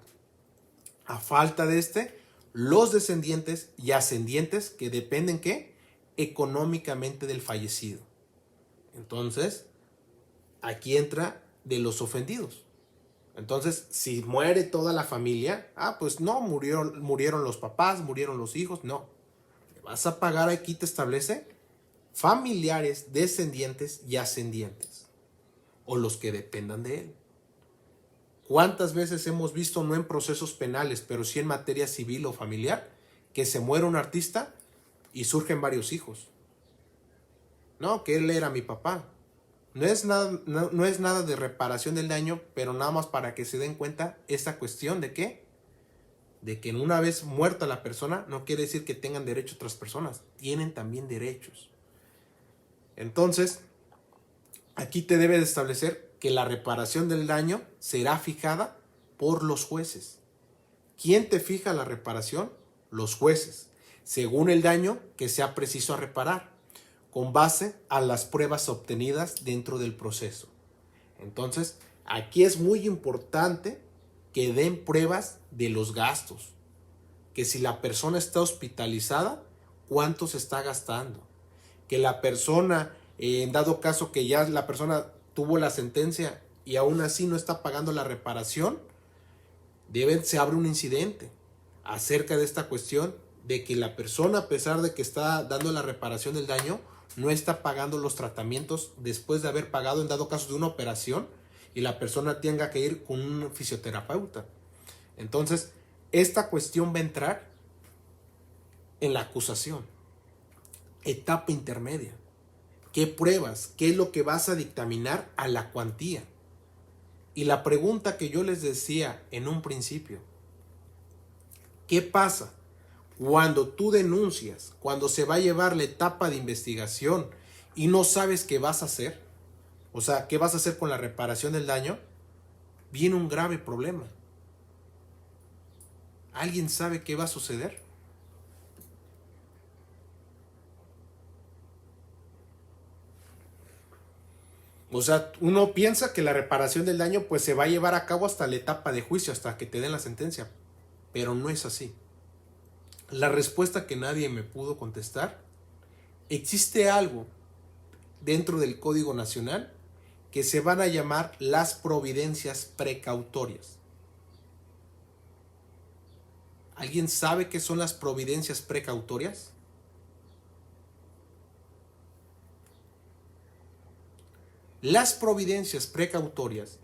A falta de los descendientes y ascendientes que dependen ¿qué? Económicamente del fallecido. Entonces, aquí entra de los ofendidos. Entonces, si muere toda la familia, pues no, murieron los papás, murieron los hijos, no. Le vas a pagar, aquí te establece, familiares, descendientes y ascendientes, o los que dependan de él. ¿Cuántas veces hemos visto, no en procesos penales, pero sí en materia civil o familiar, que se muere un artista y surgen varios hijos? No, que él era mi papá. No es nada de reparación del daño, pero nada más para que se den cuenta esta cuestión de ¿qué? De que una vez muerta la persona, no quiere decir que tengan derecho otras personas. Tienen también derechos. Entonces, aquí te debe de establecer que la reparación del daño será fijada por los jueces. ¿Quién te fija la reparación? Los jueces, según el daño que sea preciso reparar, con base a las pruebas obtenidas dentro del proceso. Entonces, aquí es muy importante que den pruebas de los gastos, que si la persona está hospitalizada, cuánto se está gastando, que la persona En dado caso que ya la persona tuvo la sentencia y aún así no está pagando la reparación, se abre un incidente acerca de esta cuestión de que la persona, a pesar de que está dando la reparación del daño, no está pagando los tratamientos después de haber pagado en dado caso de una operación y la persona tenga que ir con un fisioterapeuta. Entonces, esta cuestión va a entrar en la acusación. Etapa intermedia. ¿Qué pruebas? ¿Qué es lo que vas a dictaminar a la cuantía? Y la pregunta que yo les decía en un principio, ¿qué pasa cuando tú denuncias, cuando se va a llevar la etapa de investigación y no sabes qué vas a hacer? O sea, ¿qué vas a hacer con la reparación del daño? Viene un grave problema. ¿Alguien sabe qué va a suceder? O sea, uno piensa que la reparación del daño pues se va a llevar a cabo hasta la etapa de juicio, hasta que te den la sentencia. Pero no es así. La respuesta que nadie me pudo contestar, existe algo dentro del Código Nacional que se van a llamar las providencias precautorias. ¿Alguien sabe qué son las providencias precautorias? Las providencias precautorias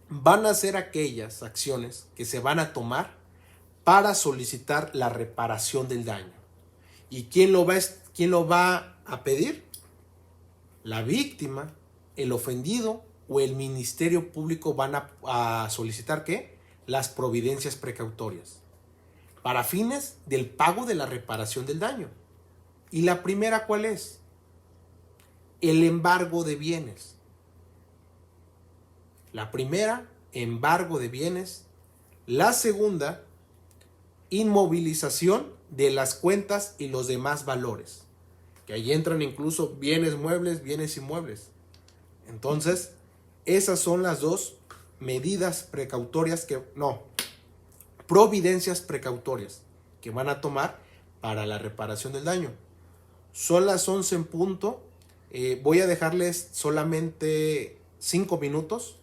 van a ser aquellas acciones que se van a tomar para solicitar la reparación del daño. ¿Y quién lo va a pedir? La víctima, el ofendido o el Ministerio Público van a solicitar ¿qué? Las providencias precautorias para fines del pago de la reparación del daño. ¿Y la primera cuál es? El embargo de bienes. La primera, embargo de bienes. La segunda, inmovilización de las cuentas y los demás valores. Que ahí entran incluso bienes muebles, bienes inmuebles. Entonces, esas son las dos medidas precautorias providencias precautorias que van a tomar para la reparación del daño. Son las 11 en punto. Voy a dejarles solamente 5 minutos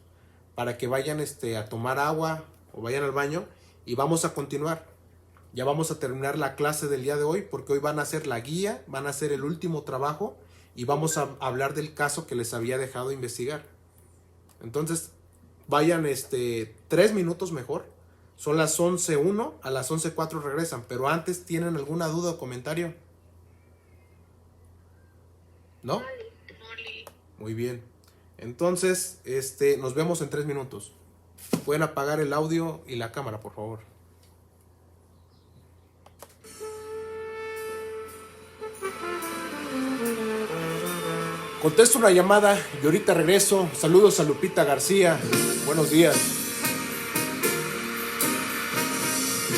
para que vayan a tomar agua o vayan al baño y vamos a continuar. Ya vamos a terminar la clase del día de hoy porque hoy van a hacer la guía, van a hacer el último trabajo y vamos a hablar del caso que les había dejado investigar. Entonces, vayan 3 minutos mejor. Son las 11:01, a las 11:04 regresan, pero antes, ¿tienen alguna duda o comentario? ¿No? Muy bien. Entonces, nos vemos en 3 minutos. Pueden apagar el audio y la cámara, por favor. Contesto una llamada y ahorita regreso. Saludos a Lupita García. Buenos días.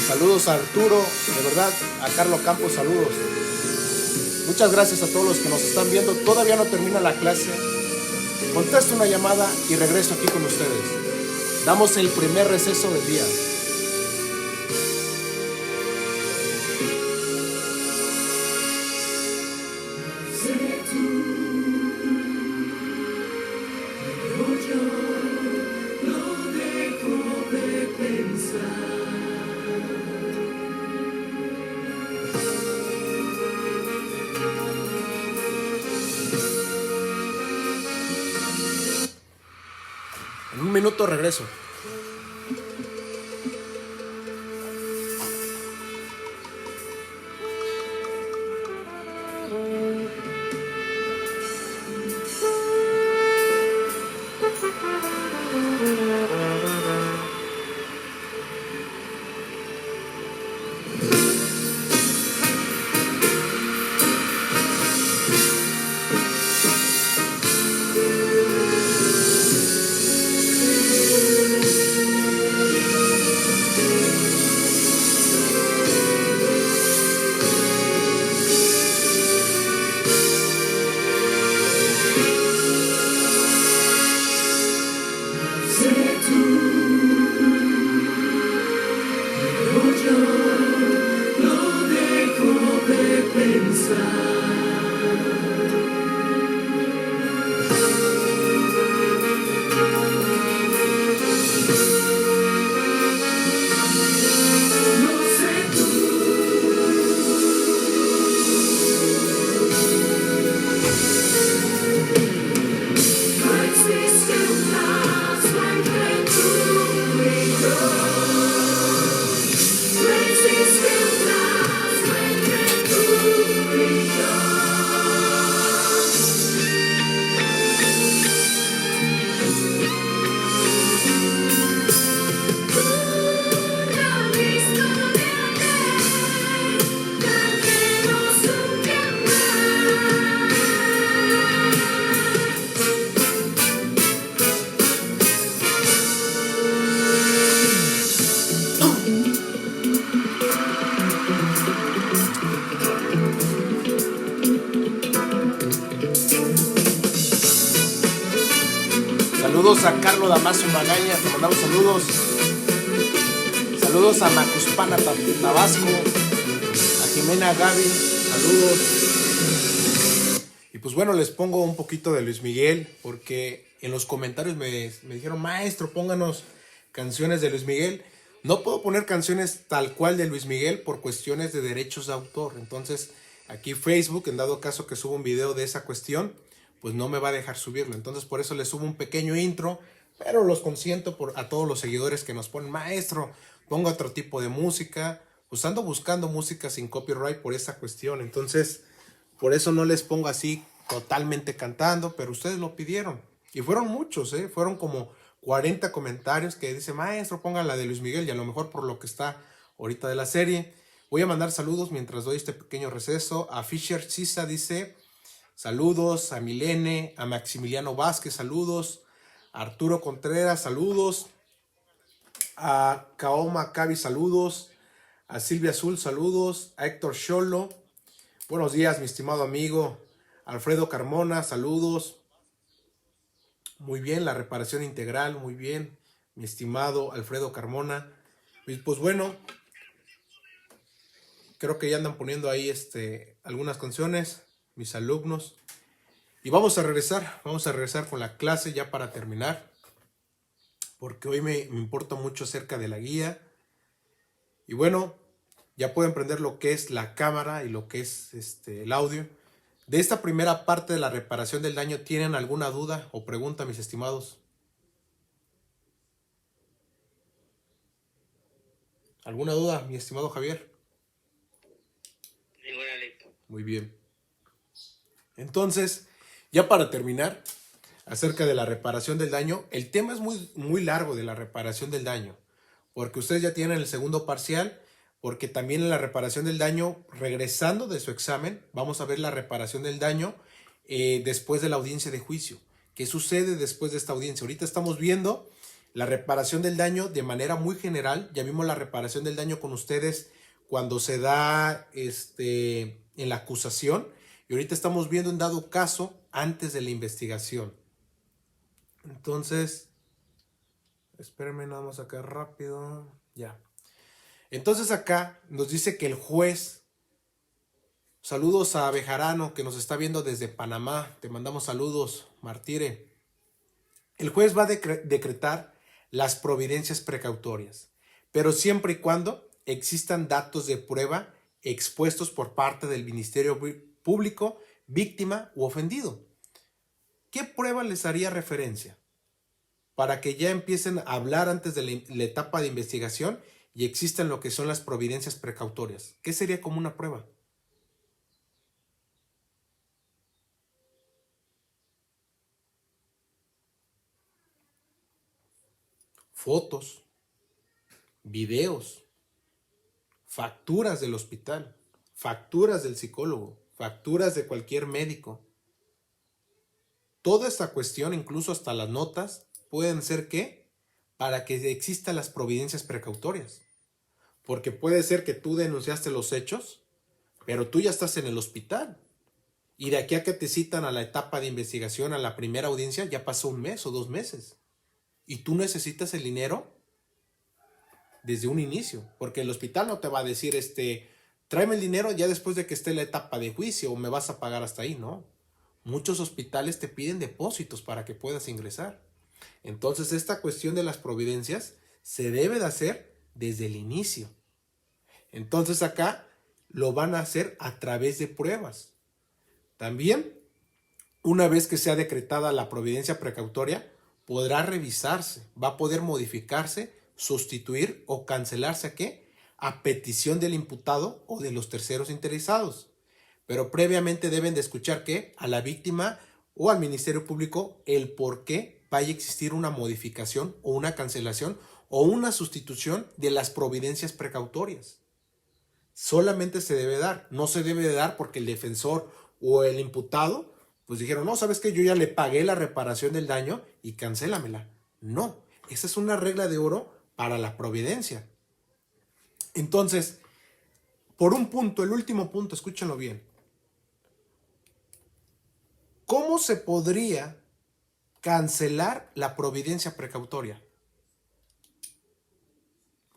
Saludos a Arturo, de verdad, a Carlos Campos, saludos. Muchas gracias a todos los que nos están viendo. Todavía no termina la clase. Contesto una llamada y regreso aquí con ustedes. Damos el primer receso del día. En un minuto regreso. Saludos a Carlos Damaso Magaña, te mandamos saludos. Saludos a Macuspana, Tabasco. A Jimena Gaby, saludos. Y pues bueno, les pongo un poquito de Luis Miguel, porque en los comentarios me dijeron, maestro, pónganos canciones de Luis Miguel. No puedo poner canciones tal cual de Luis Miguel por cuestiones de derechos de autor. Entonces, aquí Facebook, en dado caso que suba un video de esa cuestión, pues no me va a dejar subirlo. Entonces, por eso les subo un pequeño intro, pero los consiento a todos los seguidores que nos ponen, maestro, ponga otro tipo de música. Pues ando buscando música sin copyright por esa cuestión. Entonces, por eso no les pongo así totalmente cantando, pero ustedes lo pidieron. Y fueron muchos, fueron como 40 comentarios que dice, maestro, ponga la de Luis Miguel, y a lo mejor por lo que está ahorita de la serie. Voy a mandar saludos mientras doy este pequeño receso. A Fisher Chisa dice, saludos. A Milene, a Maximiliano Vázquez, saludos. A Arturo Contreras, saludos. A Kaoma Cavi, saludos. A Silvia Azul, saludos. A Héctor Cholo, buenos días, mi estimado amigo. Alfredo Carmona, saludos. Muy bien, la reparación integral, muy bien, mi estimado Alfredo Carmona. Y pues bueno, creo que ya andan poniendo ahí algunas canciones, mis alumnos. Y vamos a regresar con la clase ya para terminar, porque hoy me importa mucho acerca de la guía. Y bueno, ya pueden prender lo que es la cámara y lo que es el audio. De esta primera parte de la reparación del daño, ¿tienen alguna duda o pregunta, mis estimados? ¿Alguna duda, mi estimado Javier?
Ninguna, listo.
Muy bien. Entonces, ya para terminar, acerca de la reparación del daño, el tema es muy largo de la reparación del daño, porque ustedes ya tienen el segundo parcial, porque también en la reparación del daño, regresando de su examen, vamos a ver la reparación del daño después de la audiencia de juicio. ¿Qué sucede después de esta audiencia? Ahorita estamos viendo la reparación del daño de manera muy general. Ya vimos la reparación del daño con ustedes cuando se da en la acusación. Y ahorita estamos viendo en dado caso antes de la investigación. Entonces, espérenme nada más acá rápido. Ya. Entonces acá nos dice que el juez, saludos a Bejarano que nos está viendo desde Panamá, te mandamos saludos, Martire. El juez va a decretar las providencias precautorias, pero siempre y cuando existan datos de prueba expuestos por parte del Ministerio Público, víctima u ofendido. ¿Qué prueba les haría referencia? Para que ya empiecen a hablar antes de la etapa de investigación y existan lo que son las providencias precautorias. ¿Qué sería como una prueba? Fotos, videos, facturas del hospital, facturas del psicólogo, facturas de cualquier médico. Toda esta cuestión, incluso hasta las notas, pueden ser ¿qué? Para que existan las providencias precautorias. Porque puede ser que tú denunciaste los hechos, pero tú ya estás en el hospital. Y de aquí a que te citan a la etapa de investigación, a la primera audiencia, ya pasó 1 mes o 2 meses. Y tú necesitas el dinero desde un inicio. Porque el hospital no te va a decir, tráeme el dinero ya después de que esté la etapa de juicio o me vas a pagar hasta ahí, ¿no? Muchos hospitales te piden depósitos para que puedas ingresar. Entonces, esta cuestión de las providencias se debe de hacer desde el inicio. Entonces acá lo van a hacer a través de pruebas. También, una vez que sea decretada la providencia precautoria, podrá revisarse, va a poder modificarse, sustituir o cancelarse ¿a qué? A petición del imputado o de los terceros interesados. Pero previamente deben de escuchar ¿qué? A la víctima o al Ministerio Público el por qué vaya a existir una modificación o una cancelación o una sustitución de las providencias precautorias. Solamente se debe dar, no se debe de dar porque el defensor o el imputado pues dijeron, no, ¿sabes qué? Yo ya le pagué la reparación del daño y cancélamela. No, esa es una regla de oro para la providencia. Entonces, por un punto, el último punto, escúchenlo bien. ¿Cómo se podría cancelar la providencia precautoria.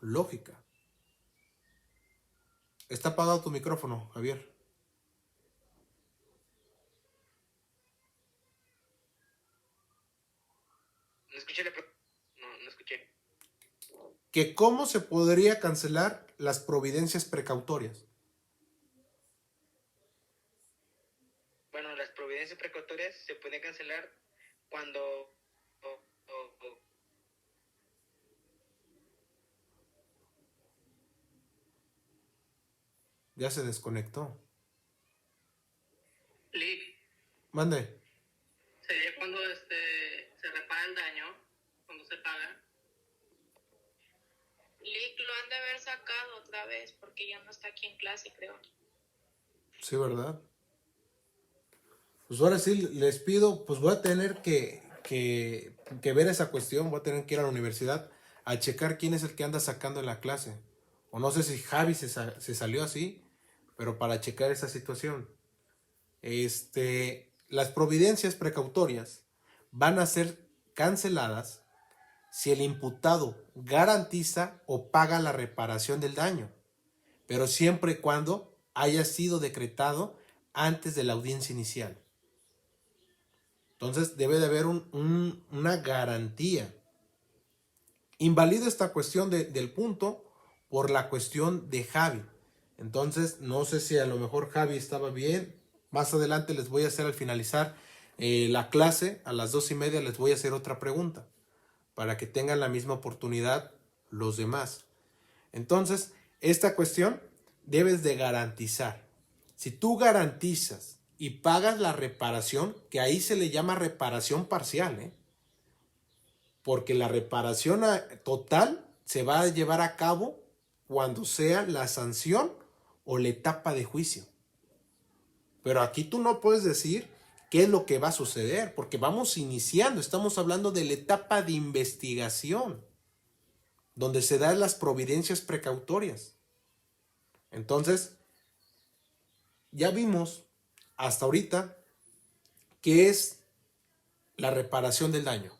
Lógica. Está apagado tu micrófono, Javier.
No escuché no escuché.
Que cómo se podría cancelar las providencias precautorias.
Bueno, las providencias precautorias se pueden cancelar cuando
Ya se desconectó.
Lick,
Mande.
sería cuando se repara el daño, cuando se paga.
Lick lo han de haber sacado otra vez porque ya no está aquí en clase, creo.
Sí, ¿verdad? Pues ahora sí les pido, pues voy a tener que ver esa cuestión, voy a tener que ir a la universidad a checar quién es el que anda sacando en la clase. O no sé si Javi se salió así, pero para checar esa situación. Las providencias precautorias van a ser canceladas si el imputado garantiza o paga la reparación del daño, pero siempre y cuando haya sido decretado antes de la audiencia inicial. Entonces debe de haber una garantía. Invalido esta cuestión del punto por la cuestión de Javi. Entonces no sé si a lo mejor Javi estaba bien. Más adelante les voy a hacer al finalizar la clase, a las 2:30 les voy a hacer otra pregunta para que tengan la misma oportunidad los demás. Entonces, esta cuestión debes de garantizar. Si tú garantizas y pagas la reparación, que ahí se le llama reparación parcial, porque la reparación total se va a llevar a cabo cuando sea la sanción o la etapa de juicio. Pero aquí tú no puedes decir qué es lo que va a suceder, porque vamos iniciando, estamos hablando de la etapa de investigación, donde se dan las providencias precautorias. Entonces, ya vimos hasta ahorita qué es la reparación del daño,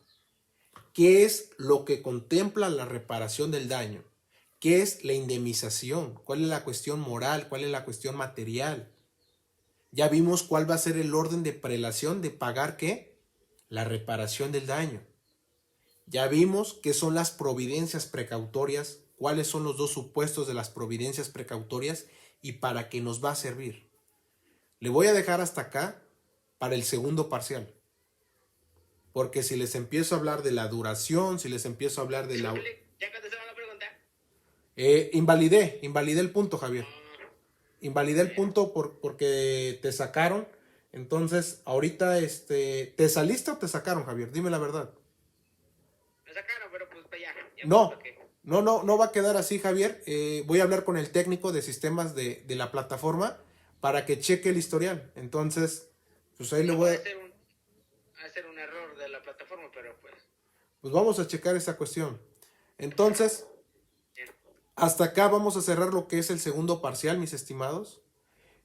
qué es lo que contempla la reparación del daño, qué es la indemnización, cuál es la cuestión moral, cuál es la cuestión material. Ya vimos cuál va a ser el orden de prelación de pagar ¿qué? La reparación del daño. Ya vimos qué son las providencias precautorias, cuáles son los dos supuestos de las providencias precautorias y para qué nos va a servir. Le voy a dejar hasta acá para el segundo parcial. Porque si les empiezo a hablar de la duración, si les empiezo a hablar de la...
¿Ya contestaron la pregunta?
Invalidé el punto, Javier. Invalidé el punto porque te sacaron. Entonces, ahorita, ¿te saliste o te sacaron, Javier? Dime la verdad.
Me sacaron, pero pues ya
No va a quedar así, Javier. Voy a hablar con el técnico de sistemas de la plataforma para que cheque el historial. Entonces, pues ahí le voy
a hacer un error de la plataforma, pero
pues vamos a checar esa cuestión. Entonces, hasta acá vamos a cerrar lo que es el segundo parcial, mis estimados.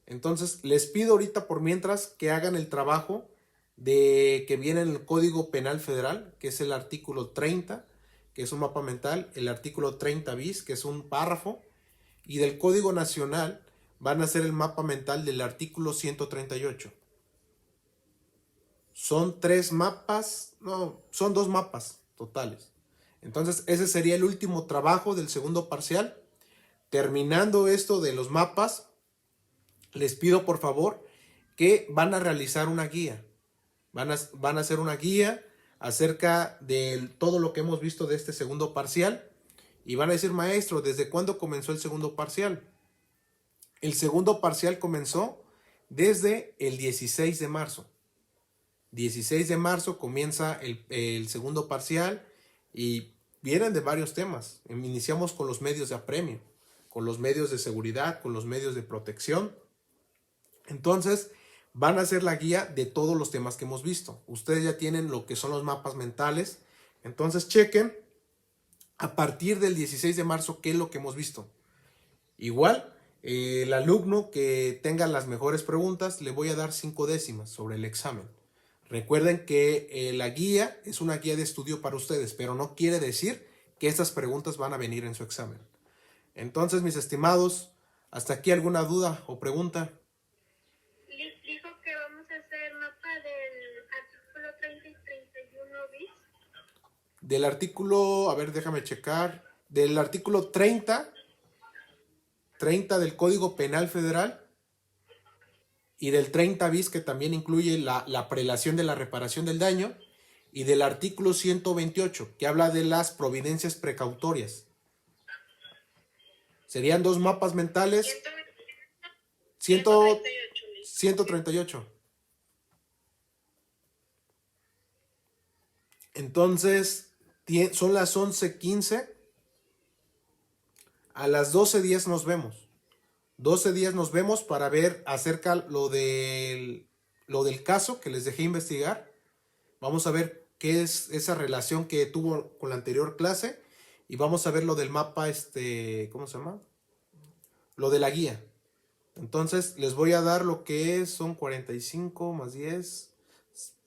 Entonces, les pido ahorita por mientras que hagan el trabajo de que viene en el Código Penal Federal, que es el artículo 30, que es un mapa mental, el artículo 30 bis, que es un párrafo, y del Código Nacional van a hacer el mapa mental del artículo 138. Son 3 mapas, no, son 2 mapas totales. Entonces, ese sería el último trabajo del segundo parcial. Terminando esto de los mapas, les pido por favor que van a realizar una guía. Van a hacer una guía acerca de todo lo que hemos visto de este segundo parcial. Y van a decir, maestro, ¿desde cuándo comenzó el segundo parcial? El segundo parcial comenzó desde el 16 de marzo. 16 de marzo comienza el segundo parcial y vienen de varios temas. Iniciamos con los medios de apremio, con los medios de seguridad, con los medios de protección. Entonces, van a hacer la guía de todos los temas que hemos visto. Ustedes ya tienen lo que son los mapas mentales. Entonces, chequen a partir del 16 de marzo qué es lo que hemos visto. Igual, el alumno que tenga las mejores preguntas, le voy a dar 5 décimas sobre el examen. Recuerden que la guía es una guía de estudio para ustedes, pero no quiere decir que estas preguntas van a venir en su examen. Entonces, mis estimados, ¿hasta aquí alguna duda o pregunta?
Dijo que vamos a hacer mapa del artículo 30 y 31 bis.
Del artículo, a ver, déjame checar, del artículo 30 del Código Penal Federal y del 30 bis, que también incluye la prelación de la reparación del daño, y del artículo 128, que habla de las providencias precautorias. Serían 2 mapas mentales. 138. Entonces, son las 11:15. A las 12:10 nos vemos. 12:10 nos vemos para ver acerca lo del caso que les dejé investigar. Vamos a ver qué es esa relación que tuvo con la anterior clase. Y vamos a ver lo del mapa, ¿cómo se llama? Lo de la guía. Entonces, les voy a dar lo que es, son 45 más 10,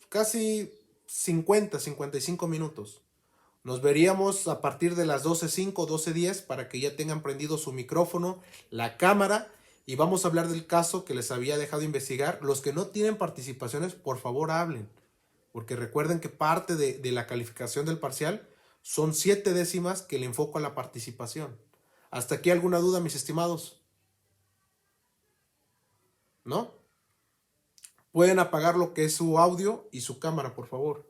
casi 55 minutos. Nos veríamos a partir de las 12:05, 12:10, para que ya tengan prendido su micrófono, la cámara, y vamos a hablar del caso que les había dejado investigar. Los que no tienen participaciones, por favor hablen, porque recuerden que parte de la calificación del parcial son 7 décimas que le enfoco a la participación. ¿Hasta aquí alguna duda, mis estimados? ¿No? Pueden apagar lo que es su audio y su cámara, por favor.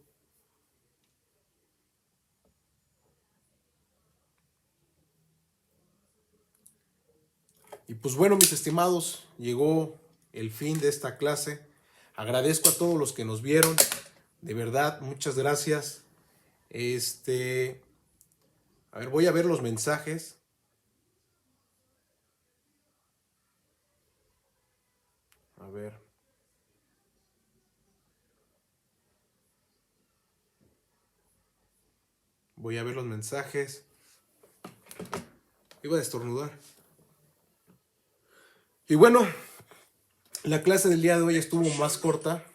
Y pues bueno, mis estimados, llegó el fin de esta clase. Agradezco a todos los que nos vieron. De verdad, muchas gracias. A ver, voy a ver los mensajes. A ver. Voy a ver los mensajes. Iba a estornudar. Y bueno, la clase del día de hoy estuvo más corta.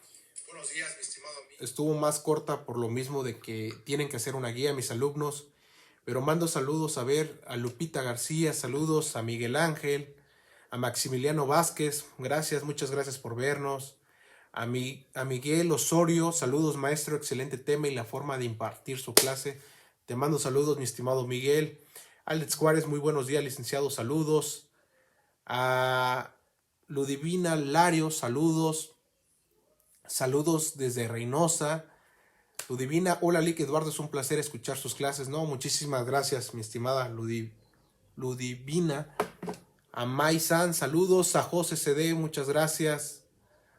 Buenos días, mi estimado amigo. Estuvo más corta por lo mismo de que tienen que hacer una guía mis alumnos. Pero mando saludos a Lupita García, saludos a Miguel Ángel, a Maximiliano Vázquez, gracias, muchas gracias por vernos. A Miguel Osorio, saludos maestro, excelente tema y la forma de impartir su clase. Te mando saludos, mi estimado Miguel. Alex Juárez, muy buenos días, licenciado, saludos. A Ludivina Lario, saludos. Saludos desde Reynosa. Ludivina, hola Lick Eduardo, es un placer escuchar sus clases. No, muchísimas gracias, mi estimada Ludivina. A Mai San, saludos. A José CD, muchas gracias.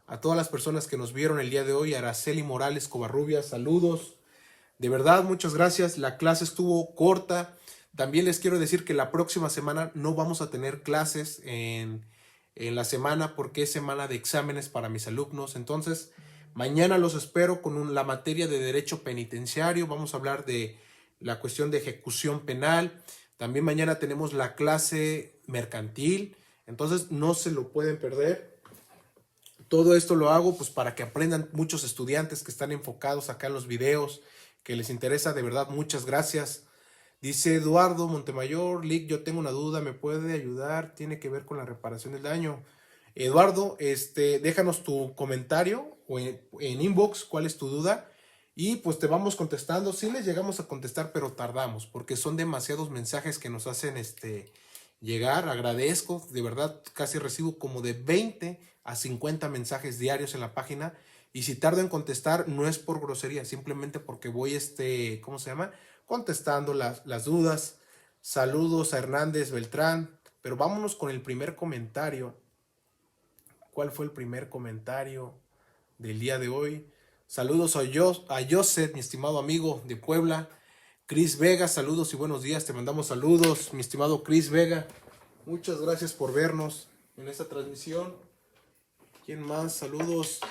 A todas las personas que nos vieron el día de hoy. A Araceli Morales Covarrubias, saludos. De verdad, muchas gracias. La clase estuvo corta. También les quiero decir que la próxima semana no vamos a tener clases en la semana porque es semana de exámenes para mis alumnos. Entonces, mañana los espero con la materia de Derecho Penitenciario. Vamos a hablar de la cuestión de ejecución penal. También mañana tenemos la clase mercantil. Entonces, no se lo pueden perder. Todo esto lo hago pues para que aprendan muchos estudiantes que están enfocados acá en los videos, que les interesa. De verdad, muchas gracias. Dice Eduardo Montemayor, Lick, yo tengo una duda, ¿me puede ayudar? Tiene que ver con la reparación del daño. Eduardo, déjanos tu comentario o en inbox cuál es tu duda y pues te vamos contestando. Sí les llegamos a contestar, pero tardamos porque son demasiados mensajes que nos hacen llegar. Agradezco, de verdad, casi recibo como de 20 a 50 mensajes diarios en la página y si tardo en contestar no es por grosería, simplemente porque voy, ¿cómo se llama? Contestando las dudas. Saludos a Hernández Beltrán, pero vámonos con el primer comentario. ¿Cuál fue el primer comentario del día de hoy? Saludos a Joseph, mi estimado amigo de Puebla. Cris Vega, saludos y buenos días. Te mandamos saludos, mi estimado Cris Vega. Muchas gracias por vernos en esta transmisión. ¿Quién más? Saludos.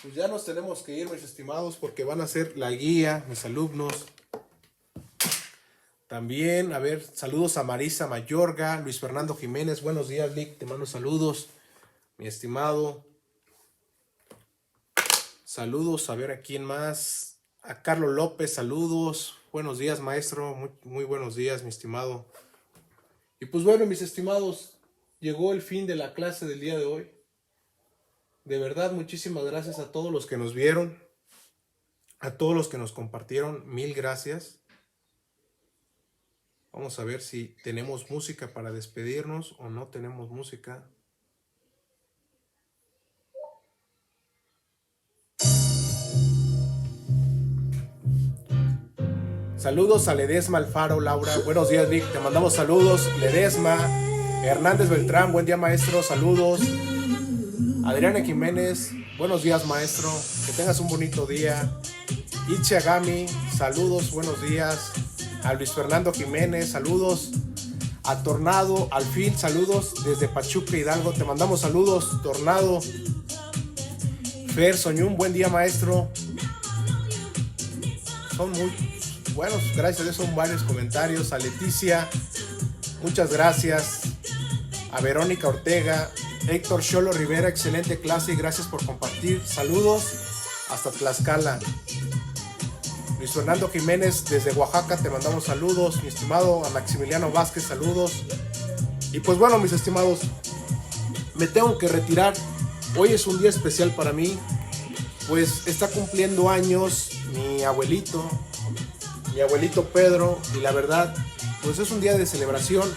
Pues ya nos tenemos que ir, mis estimados, porque van a hacer la guía, mis alumnos. También, a ver, saludos a Marisa Mayorga, Luis Fernando Jiménez, buenos días, Lick, te mando saludos. mi estimado. Saludos, a ver a quién más. A Carlos López, saludos. Buenos días, maestro. Muy buenos días, mi estimado. Y pues bueno, mis estimados, llegó el fin de la clase del día de hoy. De verdad, muchísimas gracias a todos los que nos vieron, a todos los que nos compartieron. Mil gracias. Vamos a ver si tenemos música para despedirnos o no tenemos música. Saludos a Ledesma Alfaro, Laura. Buenos días, Vic. Te mandamos saludos. Ledesma, Hernández Beltrán. Buen día, maestro. Saludos. Adriana Jiménez. Buenos días, maestro. Que tengas un bonito día. Ichi Agami. Saludos. Buenos días. A Luis Fernando Jiménez. Saludos. A Tornado. Al fin. Saludos desde Pachuca, Hidalgo. Te mandamos saludos, Tornado. Fer Soñún. Buen día, maestro. Son muy buenos, gracias a Dios, son varios comentarios. A Leticia, muchas gracias. A Verónica Ortega, Héctor Cholo Rivera, excelente clase y gracias por compartir. Saludos hasta Tlaxcala. Luis Fernando Jiménez desde Oaxaca, te mandamos saludos. Mi estimado a Maximiliano Vázquez, saludos. Y pues bueno, mis estimados, me tengo que retirar. Hoy es un día especial para mí, pues está cumpliendo años mi abuelito Pedro, y la verdad, pues es un día de celebración.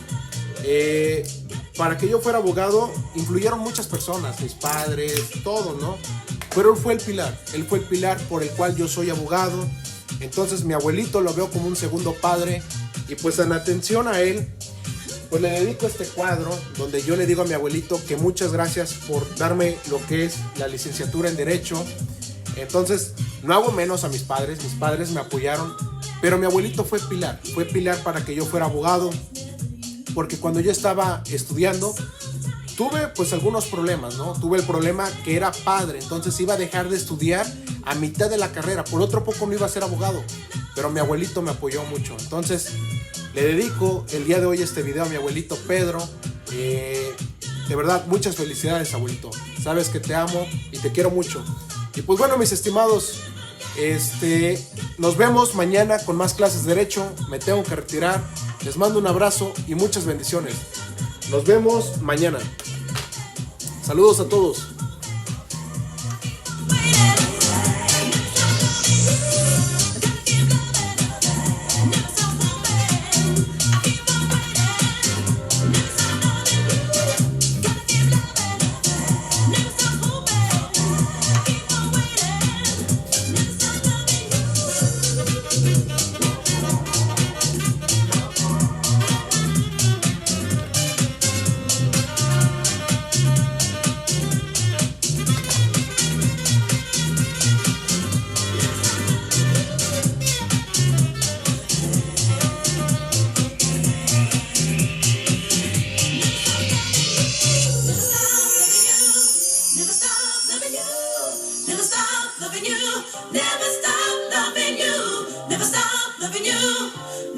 Para que yo fuera abogado, influyeron muchas personas, mis padres, todos, ¿no? Pero él fue el pilar por el cual yo soy abogado. Entonces mi abuelito lo veo como un segundo padre, y pues en atención a él, pues le dedico este cuadro, donde yo le digo a mi abuelito que muchas gracias por darme lo que es la licenciatura en Derecho. Entonces, no hago menos a mis padres me apoyaron, pero mi abuelito fue pilar para que yo fuera abogado, porque cuando yo estaba estudiando, tuve pues algunos problemas, ¿no? Tuve el problema que era padre, entonces iba a dejar de estudiar a mitad de la carrera, por otro poco no iba a ser abogado, pero mi abuelito me apoyó mucho. Entonces, le dedico el día de hoy este video a mi abuelito Pedro. De verdad, muchas felicidades, abuelito. Sabes que te amo y te quiero mucho. Y pues bueno, mis estimados, nos vemos mañana con más clases de Derecho. Me tengo que retirar. Les mando un abrazo y muchas bendiciones. Nos vemos mañana. Saludos a todos.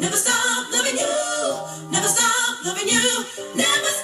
Never stop loving you, never stop loving you, never stop.